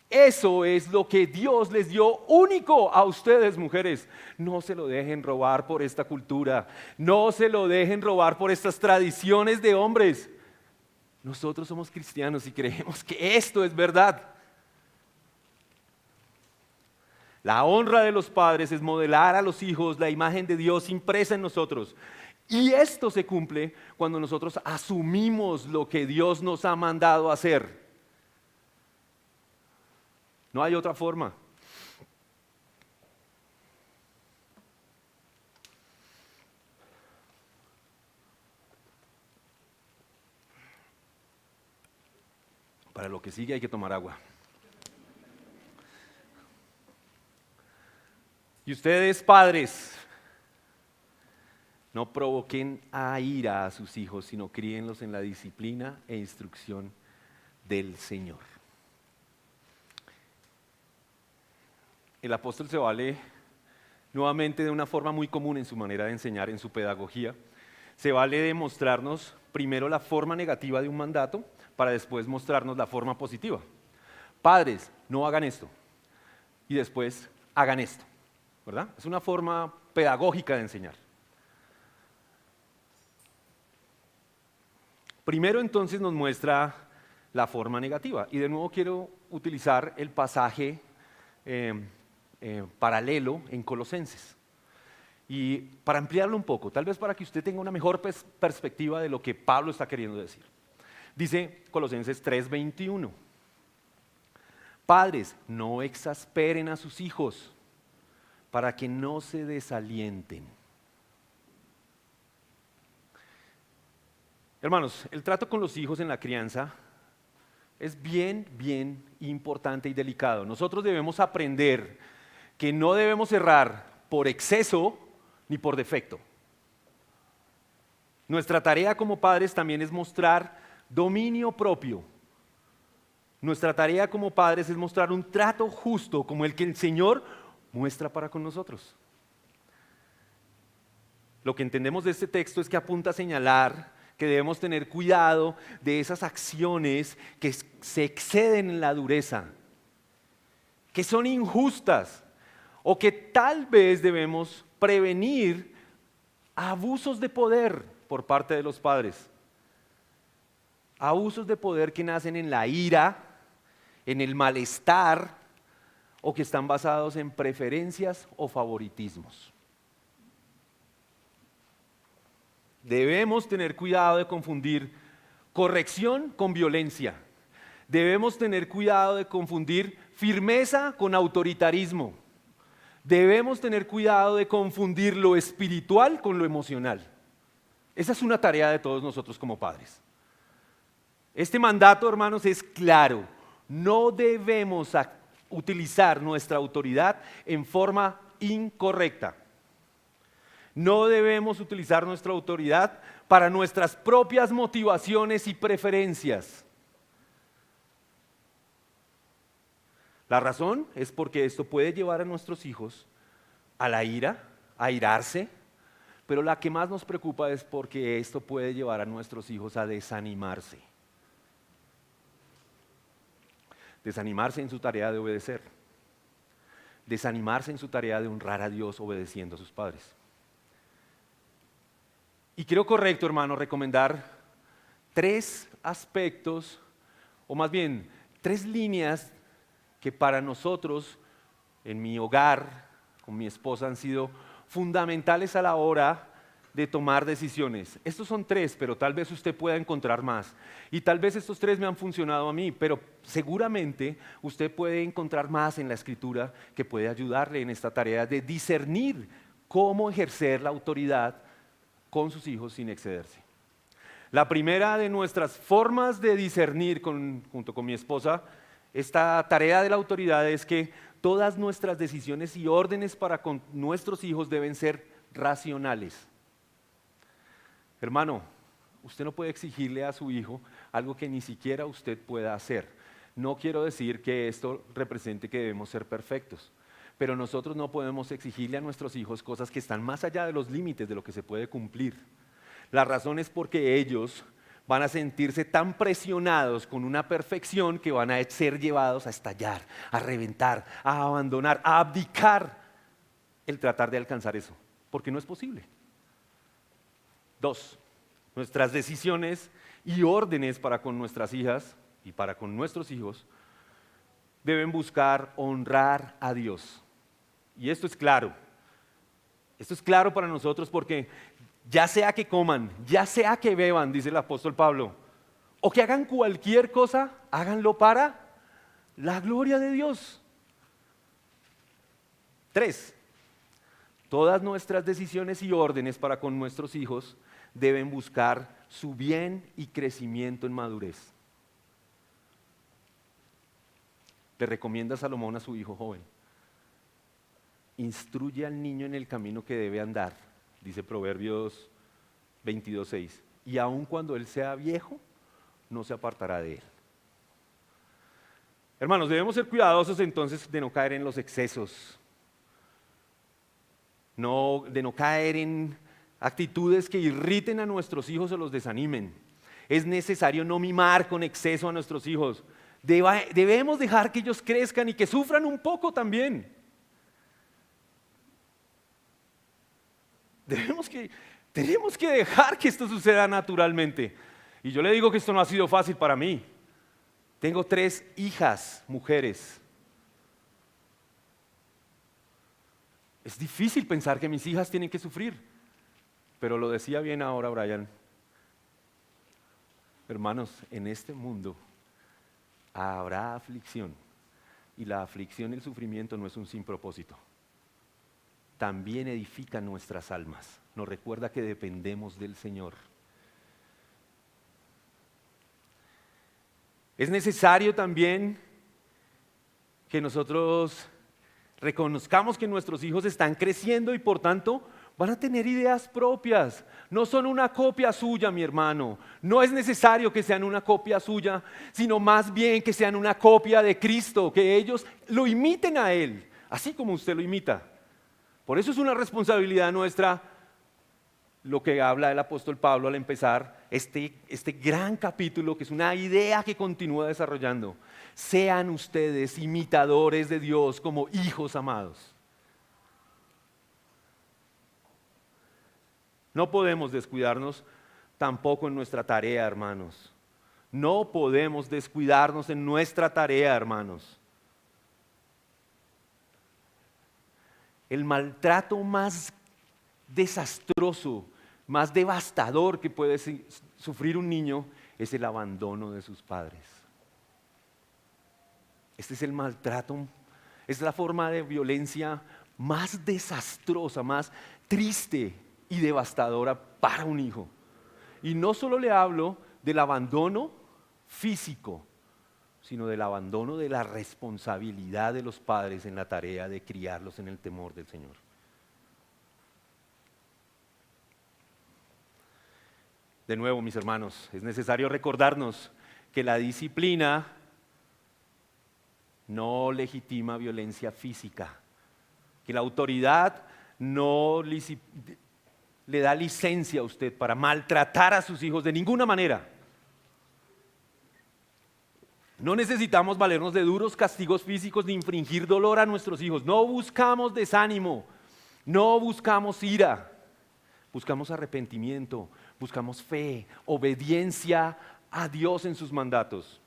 A: Eso es lo que Dios les dio único a ustedes, mujeres. No se lo dejen robar por esta cultura, no se lo dejen robar por estas tradiciones de hombres. Nosotros somos cristianos y creemos que esto es verdad. La honra de los padres es modelar a los hijos la imagen de Dios impresa en nosotros. Y esto se cumple cuando nosotros asumimos lo que Dios nos ha mandado hacer. No hay otra forma. Para lo que sigue hay que tomar agua. Y ustedes, padres, no provoquen a ira a sus hijos, sino críenlos en la disciplina e instrucción del Señor. El apóstol se vale nuevamente de una forma muy común en su manera de enseñar, en su pedagogía. Se vale de mostrarnos primero la forma negativa de un mandato para después mostrarnos la forma positiva. Padres, no hagan esto. Y después hagan esto. ¿Verdad? Es una forma pedagógica de enseñar. Primero entonces nos muestra la forma negativa. Y de nuevo quiero utilizar el pasaje paralelo en Colosenses. Y para ampliarlo un poco, tal vez para que usted tenga una mejor perspectiva de lo que Pablo está queriendo decir. Dice Colosenses 3:21. Padres, no exasperen a sus hijos, para que no se desalienten. Hermanos, el trato con los hijos en la crianza es bien importante y delicado. Nosotros debemos aprender que no debemos errar por exceso ni por defecto. Nuestra tarea como padres también es mostrar dominio propio. Nuestra tarea como padres es mostrar un trato justo como el que el Señor muestra para con nosotros. Lo que entendemos de este texto es que apunta a señalar que debemos tener cuidado de esas acciones que se exceden en la dureza, que son injustas o que tal vez debemos prevenir abusos de poder por parte de los padres. Abusos de poder que nacen en la ira, en el malestar, o que están basados en preferencias o favoritismos. Debemos tener cuidado de confundir corrección con violencia. Debemos tener cuidado de confundir firmeza con autoritarismo. Debemos tener cuidado de confundir lo espiritual con lo emocional. Esa es una tarea de todos nosotros como padres. Este mandato, hermanos, es claro. No debemos utilizar nuestra autoridad en forma incorrecta. No debemos utilizar nuestra autoridad para nuestras propias motivaciones y preferencias. La razón es porque esto puede llevar a nuestros hijos a la ira, a airarse, pero la que más nos preocupa es porque esto puede llevar a nuestros hijos a desanimarse. Desanimarse en su tarea de obedecer. Desanimarse en su tarea de honrar a Dios obedeciendo a sus padres. Y creo correcto, hermano, recomendar 3 aspectos, o más bien 3 líneas que para nosotros, en mi hogar, con mi esposa, han sido fundamentales a la hora de tomar decisiones. Estos son 3, pero tal vez usted pueda encontrar más. Y tal vez estos 3 me han funcionado a mí, pero seguramente usted puede encontrar más en la Escritura que puede ayudarle en esta tarea de discernir cómo ejercer la autoridad con sus hijos sin excederse. La primera de nuestras formas de discernir junto con mi esposa esta tarea de la autoridad es que todas nuestras decisiones y órdenes para con nuestros hijos deben ser racionales. Hermano, Usted no puede exigirle a su hijo algo que ni siquiera usted pueda hacer. No quiero decir que esto represente que debemos ser perfectos, pero nosotros no podemos exigirle a nuestros hijos cosas que están más allá de los límites de lo que se puede cumplir. La razón es porque ellos van a sentirse tan presionados con una perfección que van a ser llevados a estallar, a reventar, a abandonar, a abdicar el tratar de alcanzar eso, porque no es posible. 2. Nuestras decisiones y órdenes para con nuestras hijas y para con nuestros hijos deben buscar honrar a Dios. Y esto es claro. Esto es claro para nosotros porque ya sea que coman, ya sea que beban, dice el apóstol Pablo, o que hagan cualquier cosa, háganlo para la gloria de Dios. 3. Todas nuestras decisiones y órdenes para con nuestros hijos deben buscar su bien y crecimiento en madurez. Le recomienda Salomón a su hijo joven: instruye al niño en el camino que debe andar, dice Proverbios 22:6, y aun cuando él sea viejo, no se apartará de él. Hermanos, debemos ser cuidadosos entonces de no caer en los excesos, de no caer en actitudes que irriten a nuestros hijos o los desanimen. Es necesario no mimar con exceso a nuestros hijos. Debemos dejar que ellos crezcan y que sufran un poco también. Tenemos que dejar que esto suceda naturalmente. Y yo le digo que esto no ha sido fácil para mí. Tengo 3 hijas, mujeres. Es difícil pensar que mis hijas tienen que sufrir. Pero lo decía bien ahora Brian. Hermanos, en este mundo habrá aflicción. Y la aflicción y el sufrimiento no es un sin propósito. También edifica nuestras almas. Nos recuerda que dependemos del Señor. Es necesario también que nosotros reconozcamos que nuestros hijos están creciendo y por tanto van a tener ideas propias. No son una copia suya, mi hermano. No es necesario que sean una copia suya, sino más bien que sean una copia de Cristo, que ellos lo imiten a Él, así como usted lo imita. Por eso es una responsabilidad nuestra lo que habla el apóstol Pablo al empezar este gran capítulo, que es una idea que continúa desarrollando. Sean ustedes imitadores de Dios como hijos amados. No podemos descuidarnos tampoco en nuestra tarea, hermanos. No podemos descuidarnos en nuestra tarea, hermanos. El maltrato más desastroso, más devastador que puede sufrir un niño es el abandono de sus padres. Este es el maltrato, es la forma de violencia más desastrosa, más triste y devastadora para un hijo. Y no solo le hablo del abandono físico, sino del abandono de la responsabilidad de los padres en la tarea de criarlos en el temor del Señor. De nuevo, mis hermanos, es necesario recordarnos que la disciplina no legitima violencia física, que la autoridad no le da licencia a usted para maltratar a sus hijos de ninguna manera. No necesitamos valernos de duros castigos físicos ni infringir dolor a nuestros hijos. No buscamos desánimo, no buscamos ira, buscamos arrepentimiento, buscamos fe, obediencia a Dios en sus mandatos.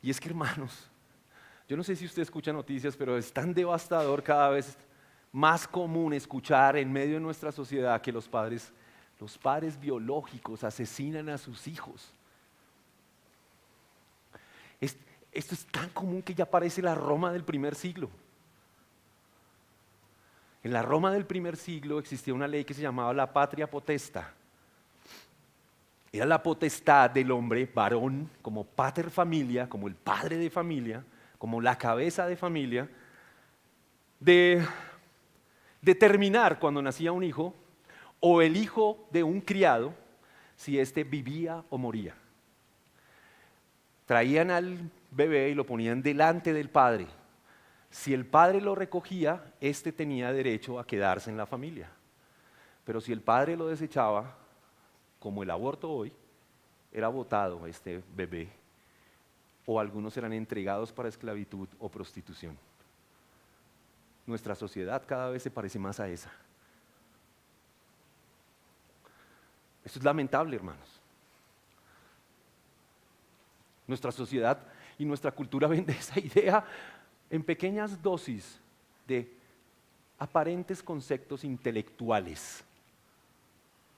A: Y es que, hermanos, yo no sé si usted escucha noticias, pero es tan devastador cada vez más común escuchar en medio de nuestra sociedad que los padres biológicos asesinan a sus hijos. Esto es tan común que ya parece la Roma del primer siglo. En la Roma del primer siglo existía una ley que se llamaba la patria potesta. Era la potestad del hombre varón como pater familia, como el padre de familia, como la cabeza de familia, de determinar cuando nacía un hijo o el hijo de un criado si éste vivía o moría. Traían al bebé y lo ponían delante del padre. Si el padre lo recogía, éste tenía derecho a quedarse en la familia. Pero si el padre lo desechaba, como el aborto hoy, era botado este bebé, o algunos eran entregados para esclavitud o prostitución. Nuestra sociedad cada vez se parece más a esa. Esto es lamentable, hermanos. Nuestra sociedad y nuestra cultura vende esa idea en pequeñas dosis de aparentes conceptos intelectuales.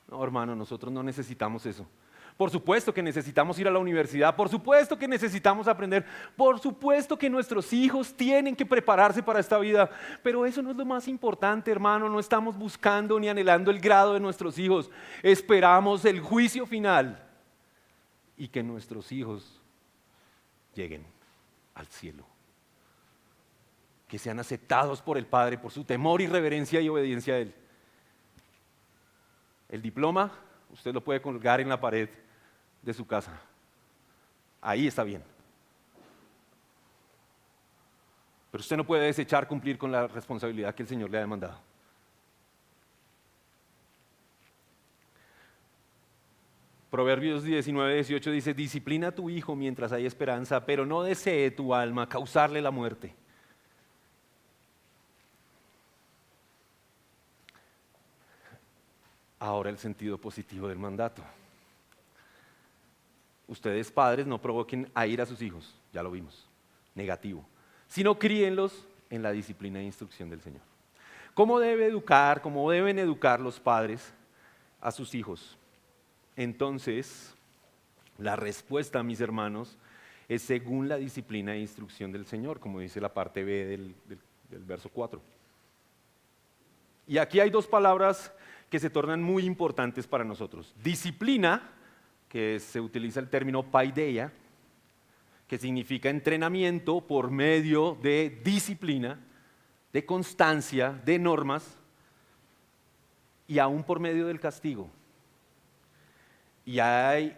A: No, hermano, nosotros no necesitamos eso. Por supuesto que necesitamos ir a la universidad, por supuesto que necesitamos aprender, por supuesto que nuestros hijos tienen que prepararse para esta vida, pero eso no es lo más importante, hermano. No estamos buscando ni anhelando el grado de nuestros hijos, esperamos el juicio final y que nuestros hijos lleguen al cielo, que sean aceptados por el Padre por su temor y reverencia y obediencia a Él. El diploma usted lo puede colgar en la pared de su casa, ahí está bien, pero usted no puede desechar cumplir con la responsabilidad que el Señor le ha demandado. Proverbios 19:18 dice: disciplina a tu hijo mientras hay esperanza, pero no desee tu alma causarle la muerte. Ahora el sentido positivo del mandato. Ustedes padres no provoquen a ira a sus hijos, ya lo vimos, negativo, sino críenlos en la disciplina e instrucción del Señor. ¿Cómo deben educar los padres a sus hijos? Entonces, la respuesta, mis hermanos, es según la disciplina e instrucción del Señor, como dice la parte B del verso 4. Y aquí hay dos palabras que se tornan muy importantes para nosotros. Disciplina, que se utiliza el término paideia, que significa entrenamiento por medio de disciplina, de constancia, de normas, y aún por medio del castigo. Y hay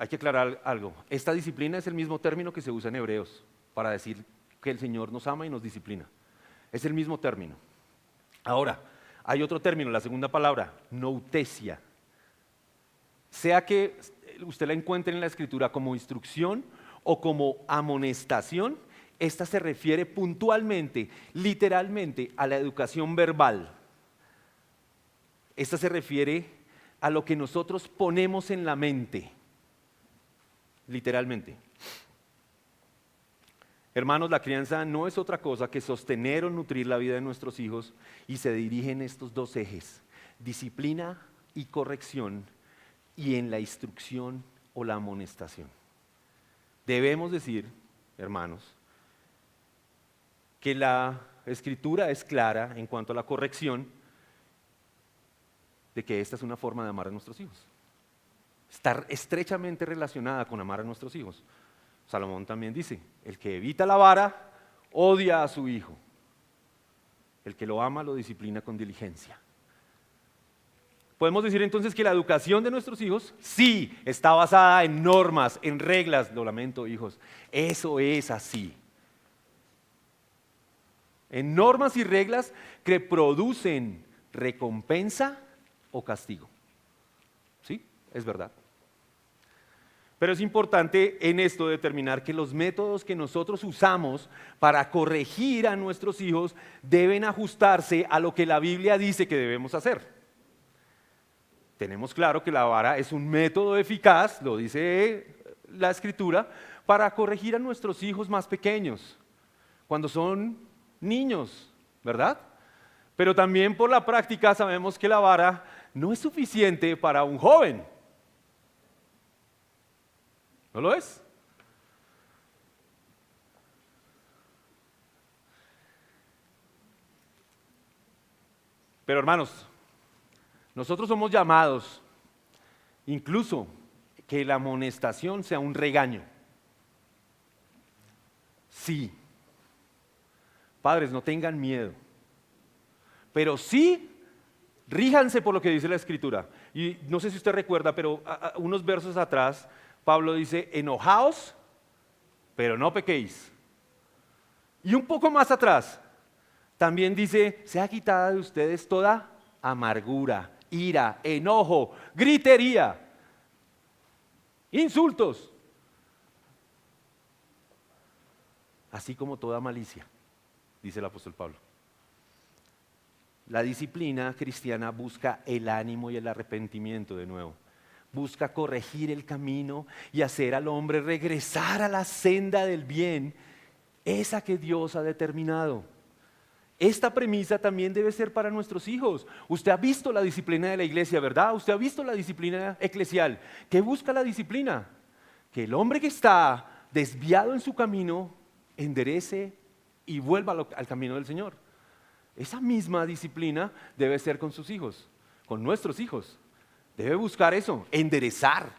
A: que aclarar algo. Esta disciplina es el mismo término que se usa en Hebreos para decir que el Señor nos ama y nos disciplina. Es el mismo término. Ahora, hay otro término, la segunda palabra, noutesia. Sea que usted la encuentre en la Escritura como instrucción o como amonestación, esta se refiere puntualmente, literalmente, a la educación verbal. Esta se refiere a lo que nosotros ponemos en la mente, literalmente. Hermanos, la crianza no es otra cosa que sostener o nutrir la vida de nuestros hijos y se dirige en estos dos ejes, disciplina y corrección, y en la instrucción o la amonestación. Debemos decir, hermanos, que la Escritura es clara en cuanto a la corrección, de que esta es una forma de amar a nuestros hijos. Está estrechamente relacionada con amar a nuestros hijos. Salomón también dice: el que evita la vara, odia a su hijo. El que lo ama, lo disciplina con diligencia. Podemos decir entonces que la educación de nuestros hijos sí está basada en normas, en reglas. Lo lamento, hijos, eso es así. En normas y reglas que producen recompensa o castigo. ¿Sí? Es verdad. Pero es importante en esto determinar que los métodos que nosotros usamos para corregir a nuestros hijos deben ajustarse a lo que la Biblia dice que debemos hacer. Tenemos claro que la vara es un método eficaz, lo dice la Escritura, para corregir a nuestros hijos más pequeños, cuando son niños, ¿verdad? Pero también por la práctica sabemos que la vara no es suficiente para un joven. ¿No lo es? Pero hermanos, nosotros somos llamados, incluso que la amonestación sea un regaño. Sí. Padres, no tengan miedo. Pero sí Ríjanse por lo que dice la Escritura. Y no sé si usted recuerda, pero unos versos atrás, Pablo dice, enojaos, pero no pequéis. Y un poco más atrás, también dice, sea quitada de ustedes toda amargura, ira, enojo, gritería, insultos, así como toda malicia, dice el apóstol Pablo. La disciplina cristiana busca el ánimo y el arrepentimiento de nuevo. Busca corregir el camino y hacer al hombre regresar a la senda del bien, esa que Dios ha determinado. Esta premisa también debe ser para nuestros hijos. Usted ha visto la disciplina de la iglesia, ¿verdad? Usted ha visto la disciplina eclesial. ¿Qué busca la disciplina? Que el hombre que está desviado en su camino enderece y vuelva al camino del Señor. Esa misma disciplina debe ser con sus hijos, con nuestros hijos. Debe buscar eso, enderezar,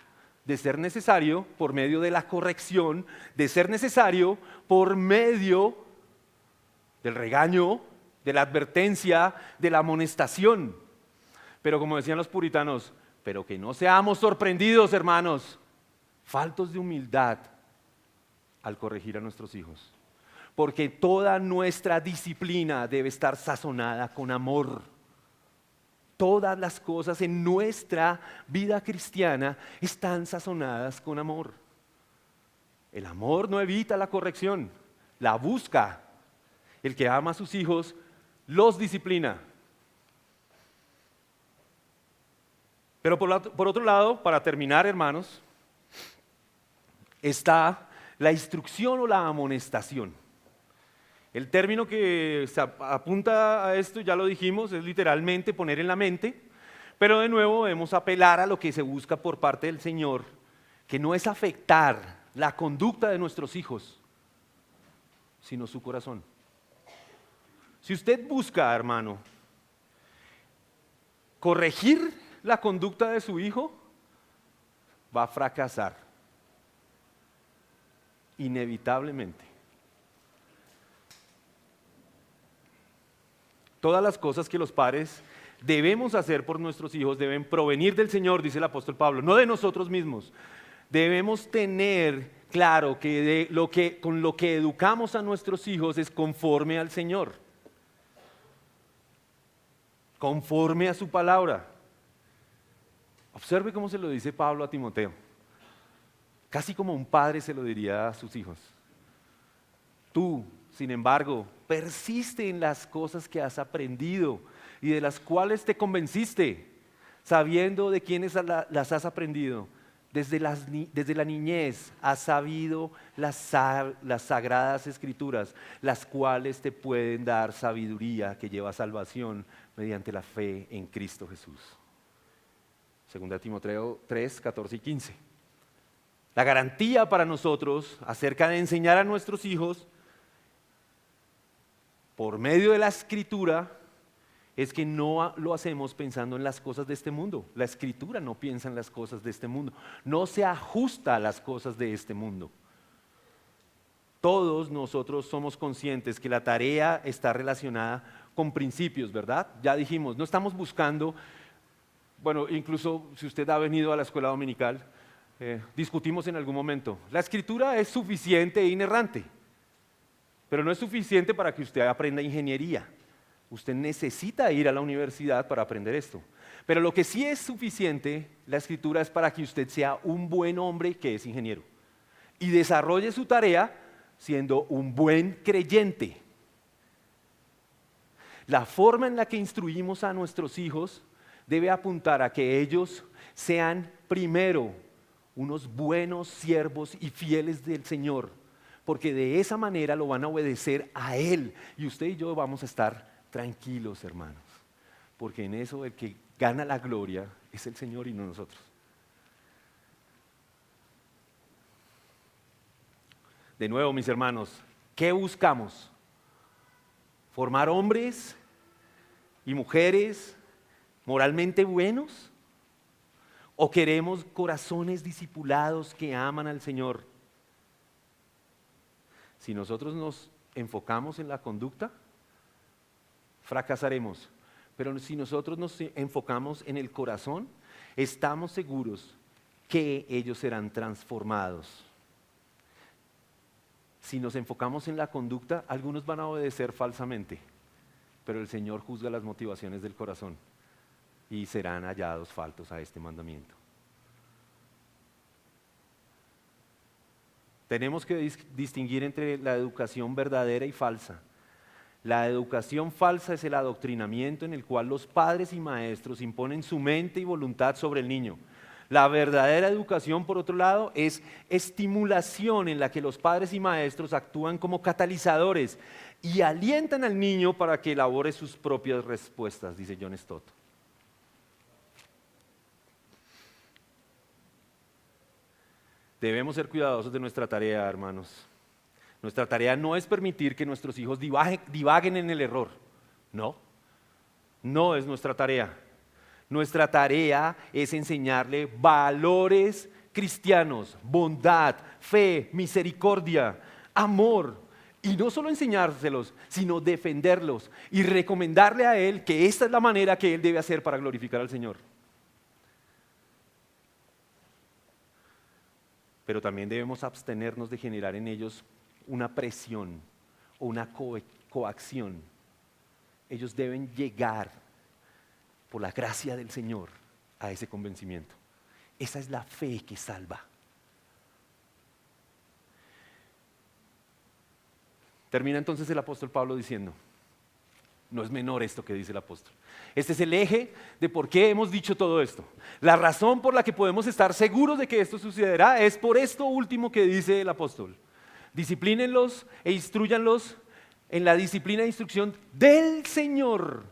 A: de ser necesario por medio de la corrección, de ser necesario por medio del regaño, de la advertencia, de la amonestación. Pero como decían los puritanos, pero que no seamos sorprendidos, hermanos, faltos de humildad al corregir a nuestros hijos. Porque toda nuestra disciplina debe estar sazonada con amor. Todas las cosas en nuestra vida cristiana están sazonadas con amor. El amor no evita la corrección, la busca. El que ama a sus hijos los disciplina. Pero por otro lado, para terminar, hermanos, está la instrucción o la amonestación. El término que se apunta a esto, ya lo dijimos, es literalmente poner en la mente, pero de nuevo debemos apelar a lo que se busca por parte del Señor, que no es afectar la conducta de nuestros hijos, sino su corazón. Si usted busca, hermano, corregir la conducta de su hijo, va a fracasar, inevitablemente. Todas las cosas que los padres debemos hacer por nuestros hijos deben provenir del Señor, dice el apóstol Pablo, no de nosotros mismos. Debemos tener claro que con lo que educamos a nuestros hijos es conforme al Señor, conforme a su palabra. Observe cómo se lo dice Pablo a Timoteo, casi como un padre se lo diría a sus hijos. Tú, sin embargo, persiste en las cosas que has aprendido y de las cuales te convenciste, sabiendo de quiénes las has aprendido. Desde la niñez has sabido las sagradas escrituras, las cuales te pueden dar sabiduría que lleva a salvación mediante la fe en Cristo Jesús. 2 Timoteo 3, 14 y 15. La garantía para nosotros acerca de enseñar a nuestros hijos por medio de la Escritura es que no lo hacemos pensando en las cosas de este mundo. La Escritura no piensa en las cosas de este mundo, no se ajusta a las cosas de este mundo. Todos nosotros somos conscientes que la tarea está relacionada con principios, ¿verdad? Ya dijimos, no estamos buscando, bueno, incluso si usted ha venido a la escuela dominical, discutimos en algún momento, la Escritura es suficiente e inerrante, pero no es suficiente para que usted aprenda ingeniería. Usted necesita ir a la universidad para aprender esto. Pero lo que sí es suficiente, la Escritura, es para que usted sea un buen hombre que es ingeniero y desarrolle su tarea siendo un buen creyente. La forma en la que instruimos a nuestros hijos debe apuntar a que ellos sean primero unos buenos siervos y fieles del Señor, porque de esa manera lo van a obedecer a Él y usted y yo vamos a estar tranquilos, hermanos, porque en eso el que gana la gloria es el Señor y no nosotros. De nuevo, mis hermanos, ¿qué buscamos? ¿Formar hombres y mujeres moralmente buenos? ¿O queremos corazones discipulados que aman al Señor? Si nosotros nos enfocamos en la conducta, fracasaremos. Pero si nosotros nos enfocamos en el corazón, estamos seguros que ellos serán transformados. Si nos enfocamos en la conducta, algunos van a obedecer falsamente, pero el Señor juzga las motivaciones del corazón y serán hallados faltos a este mandamiento. Tenemos que distinguir entre la educación verdadera y falsa. La educación falsa es el adoctrinamiento en el cual los padres y maestros imponen su mente y voluntad sobre el niño. La verdadera educación, por otro lado, es estimulación en la que los padres y maestros actúan como catalizadores y alientan al niño para que elabore sus propias respuestas, dice John Stott. Debemos ser cuidadosos de nuestra tarea, hermanos. Nuestra tarea no es permitir que nuestros hijos divaguen en el error. No es nuestra tarea. Nuestra tarea es enseñarle valores cristianos, bondad, fe, misericordia, amor. Y no solo enseñárselos, sino defenderlos y recomendarle a él que esta es la manera que él debe hacer para glorificar al Señor. Pero también debemos abstenernos de generar en ellos una presión o una coacción. Ellos deben llegar por la gracia del Señor a ese convencimiento. Esa es la fe que salva. Termina entonces el apóstol Pablo diciendo, no es menor esto que dice el apóstol. Este es el eje de por qué hemos dicho todo esto. La razón por la que podemos estar seguros de que esto sucederá es por esto último que dice el apóstol. Disciplínenlos e instrúyanlos en la disciplina e instrucción del Señor.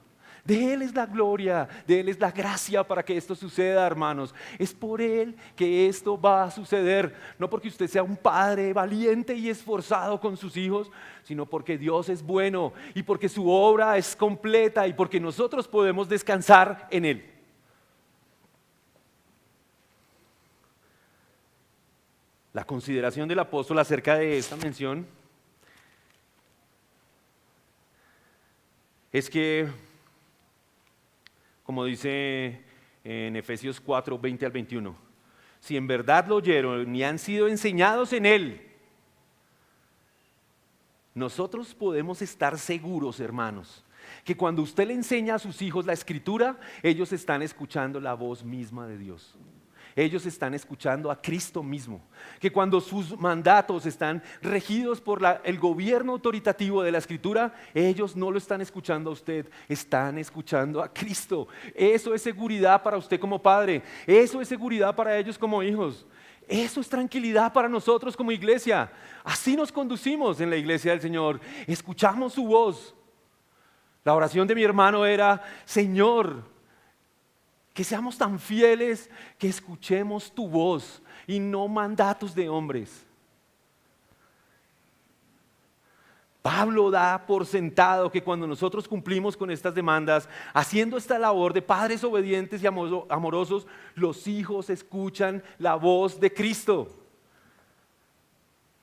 A: De Él es la gloria, de Él es la gracia para que esto suceda, hermanos. Es por Él que esto va a suceder. No porque usted sea un padre valiente y esforzado con sus hijos, sino porque Dios es bueno y porque su obra es completa y porque nosotros podemos descansar en Él. La consideración del apóstol acerca de esta mención es que, como dice en Efesios 4, 20 al 21, si en verdad lo oyeron y han sido enseñados en Él, nosotros podemos estar seguros, hermanos, que cuando usted le enseña a sus hijos la Escritura, ellos están escuchando la voz misma de Dios. Ellos están escuchando a Cristo mismo, que cuando sus mandatos están regidos por el gobierno autoritativo de la Escritura, ellos no lo están escuchando a usted, están escuchando a Cristo. Eso es seguridad para usted como padre, eso es seguridad para ellos como hijos, eso es tranquilidad para nosotros como iglesia. Así nos conducimos en la iglesia del Señor, escuchamos su voz. La oración de mi hermano era, Señor, que seamos tan fieles que escuchemos tu voz y no mandatos de hombres. Pablo da por sentado que cuando nosotros cumplimos con estas demandas, haciendo esta labor de padres obedientes y amorosos, los hijos escuchan la voz de Cristo.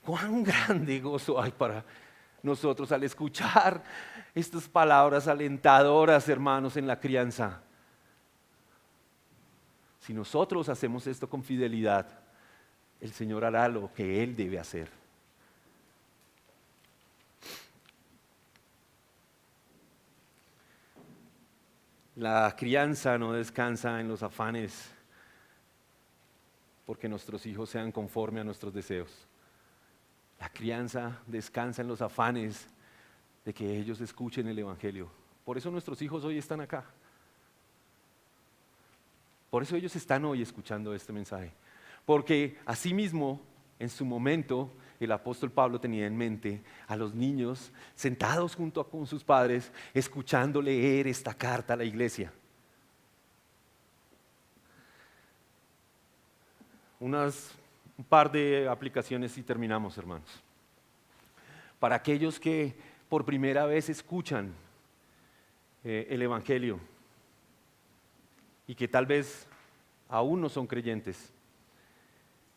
A: Cuán grande gozo hay para nosotros al escuchar estas palabras alentadoras, hermanos, en la crianza. Si nosotros hacemos esto con fidelidad, el Señor hará lo que Él debe hacer. La crianza no descansa en los afanes porque nuestros hijos sean conforme a nuestros deseos. La crianza descansa en los afanes de que ellos escuchen el Evangelio. Por eso nuestros hijos hoy están acá. Por eso ellos están hoy escuchando este mensaje. Porque asimismo, en su momento, el apóstol Pablo tenía en mente a los niños sentados junto con sus padres, escuchando leer esta carta a la iglesia. Un par de aplicaciones y terminamos, hermanos. Para aquellos que por primera vez escuchan el Evangelio, y que tal vez aún no son creyentes,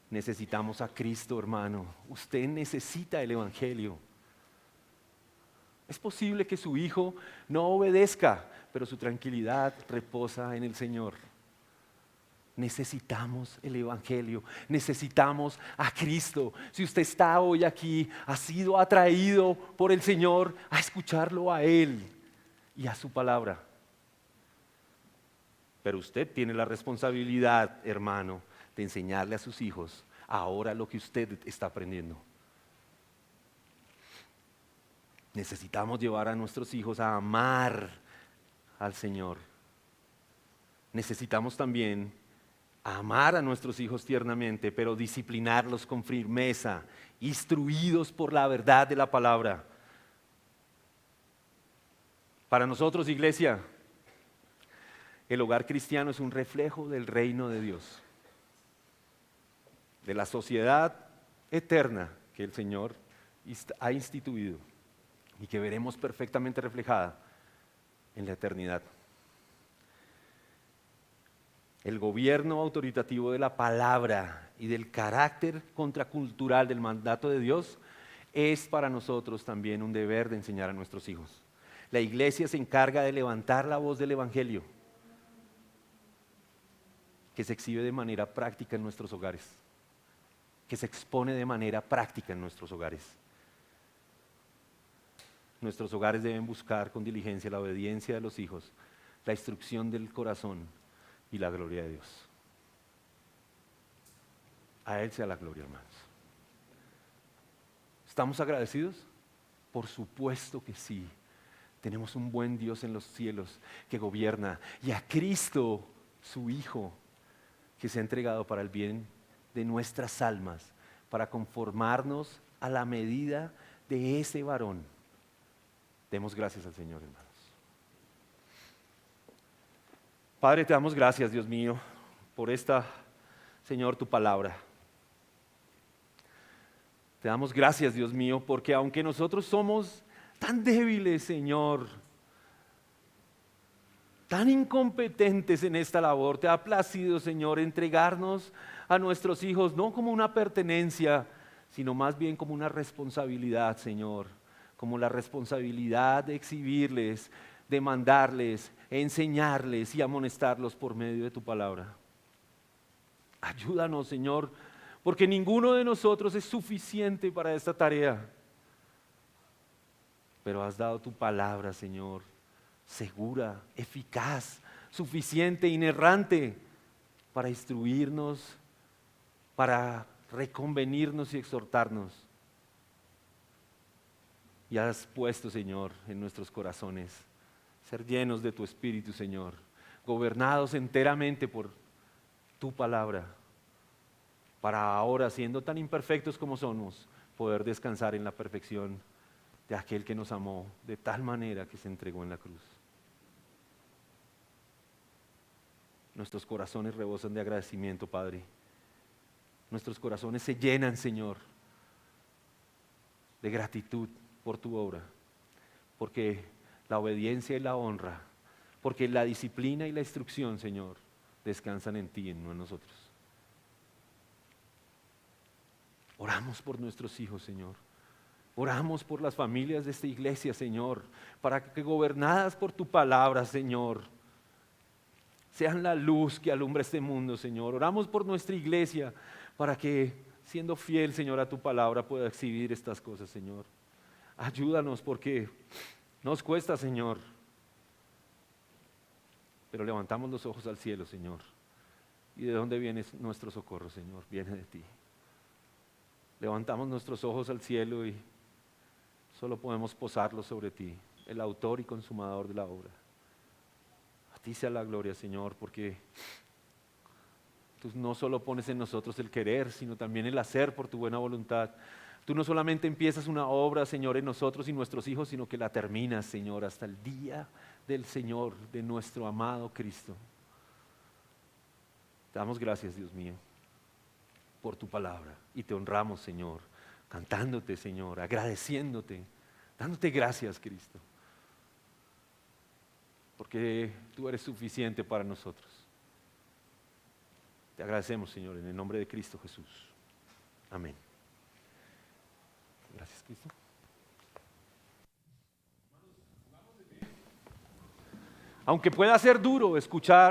A: necesitamos a Cristo, hermano. Usted necesita el Evangelio. Es posible que su hijo no obedezca, pero su tranquilidad reposa en el Señor. Necesitamos el Evangelio, necesitamos a Cristo. Si usted está hoy aquí, ha sido atraído por el Señor a escucharlo a Él y a su palabra. Pero usted tiene la responsabilidad, hermano, de enseñarle a sus hijos ahora lo que usted está aprendiendo. Necesitamos llevar a nuestros hijos a amar al Señor. Necesitamos también amar a nuestros hijos tiernamente, pero disciplinarlos con firmeza, instruidos por la verdad de la palabra. Para nosotros, iglesia, el hogar cristiano es un reflejo del reino de Dios, de la sociedad eterna que el Señor ha instituido y que veremos perfectamente reflejada en la eternidad. El gobierno autoritativo de la palabra y del carácter contracultural del mandato de Dios es para nosotros también un deber de enseñar a nuestros hijos. La iglesia se encarga de levantar la voz del Evangelio, que se exhibe de manera práctica en nuestros hogares, que se expone de manera práctica en nuestros hogares. Nuestros hogares deben buscar con diligencia la obediencia de los hijos, la instrucción del corazón y la gloria de Dios. A Él sea la gloria, hermanos. ¿Estamos agradecidos? Por supuesto que sí. Tenemos un buen Dios en los cielos que gobierna y a Cristo, su Hijo, que se ha entregado para el bien de nuestras almas, para conformarnos a la medida de ese varón. Demos gracias al Señor, hermanos. Padre, te damos gracias, Dios mío, por esta, Señor, tu palabra. Te damos gracias, Dios mío, porque aunque nosotros somos tan débiles, Señor, tan incompetentes en esta labor, te ha placido, Señor, entregarnos a nuestros hijos, no como una pertenencia, sino más bien como una responsabilidad, Señor, como la responsabilidad de exhibirles, de mandarles, enseñarles y amonestarlos por medio de tu palabra. Ayúdanos, Señor, porque ninguno de nosotros es suficiente para esta tarea. Pero has dado tu palabra, Señor, segura, eficaz, suficiente, inerrante, para instruirnos, para reconvenirnos y exhortarnos. Y has puesto, Señor, en nuestros corazones ser llenos de tu Espíritu, Señor, gobernados enteramente por tu palabra, para ahora, siendo tan imperfectos como somos, poder descansar en la perfección de aquel que nos amó de tal manera que se entregó en la cruz. Nuestros corazones rebosan de agradecimiento, Padre. Nuestros corazones se llenan, Señor, de gratitud por tu obra, porque la obediencia y la honra, porque la disciplina y la instrucción, Señor, descansan en ti y no en nosotros. Oramos por nuestros hijos, Señor. Oramos por las familias de esta iglesia, Señor, para que gobernadas por tu palabra, Señor, sean la luz que alumbra este mundo, Señor. Oramos por nuestra iglesia para que, siendo fiel, Señor, a tu palabra, pueda exhibir estas cosas, Señor. Ayúdanos porque nos cuesta, Señor, pero levantamos los ojos al cielo, Señor. ¿Y de dónde viene nuestro socorro, Señor? Viene de ti. Levantamos nuestros ojos al cielo y solo podemos posarlos sobre ti, el autor y consumador de la obra. A ti sea la gloria, Señor, porque tú no solo pones en nosotros el querer, sino también el hacer por tu buena voluntad. Tú no solamente empiezas una obra, Señor, en nosotros y nuestros hijos, sino que la terminas, Señor, hasta el día del Señor, de nuestro amado Cristo. Te damos gracias, Dios mío, por tu palabra y te honramos, Señor, cantándote, Señor, agradeciéndote, dándote gracias, Cristo, porque tú eres suficiente para nosotros. Te agradecemos, Señor, en el nombre de Cristo Jesús. Amén. Gracias, Cristo. Aunque pueda ser duro escuchar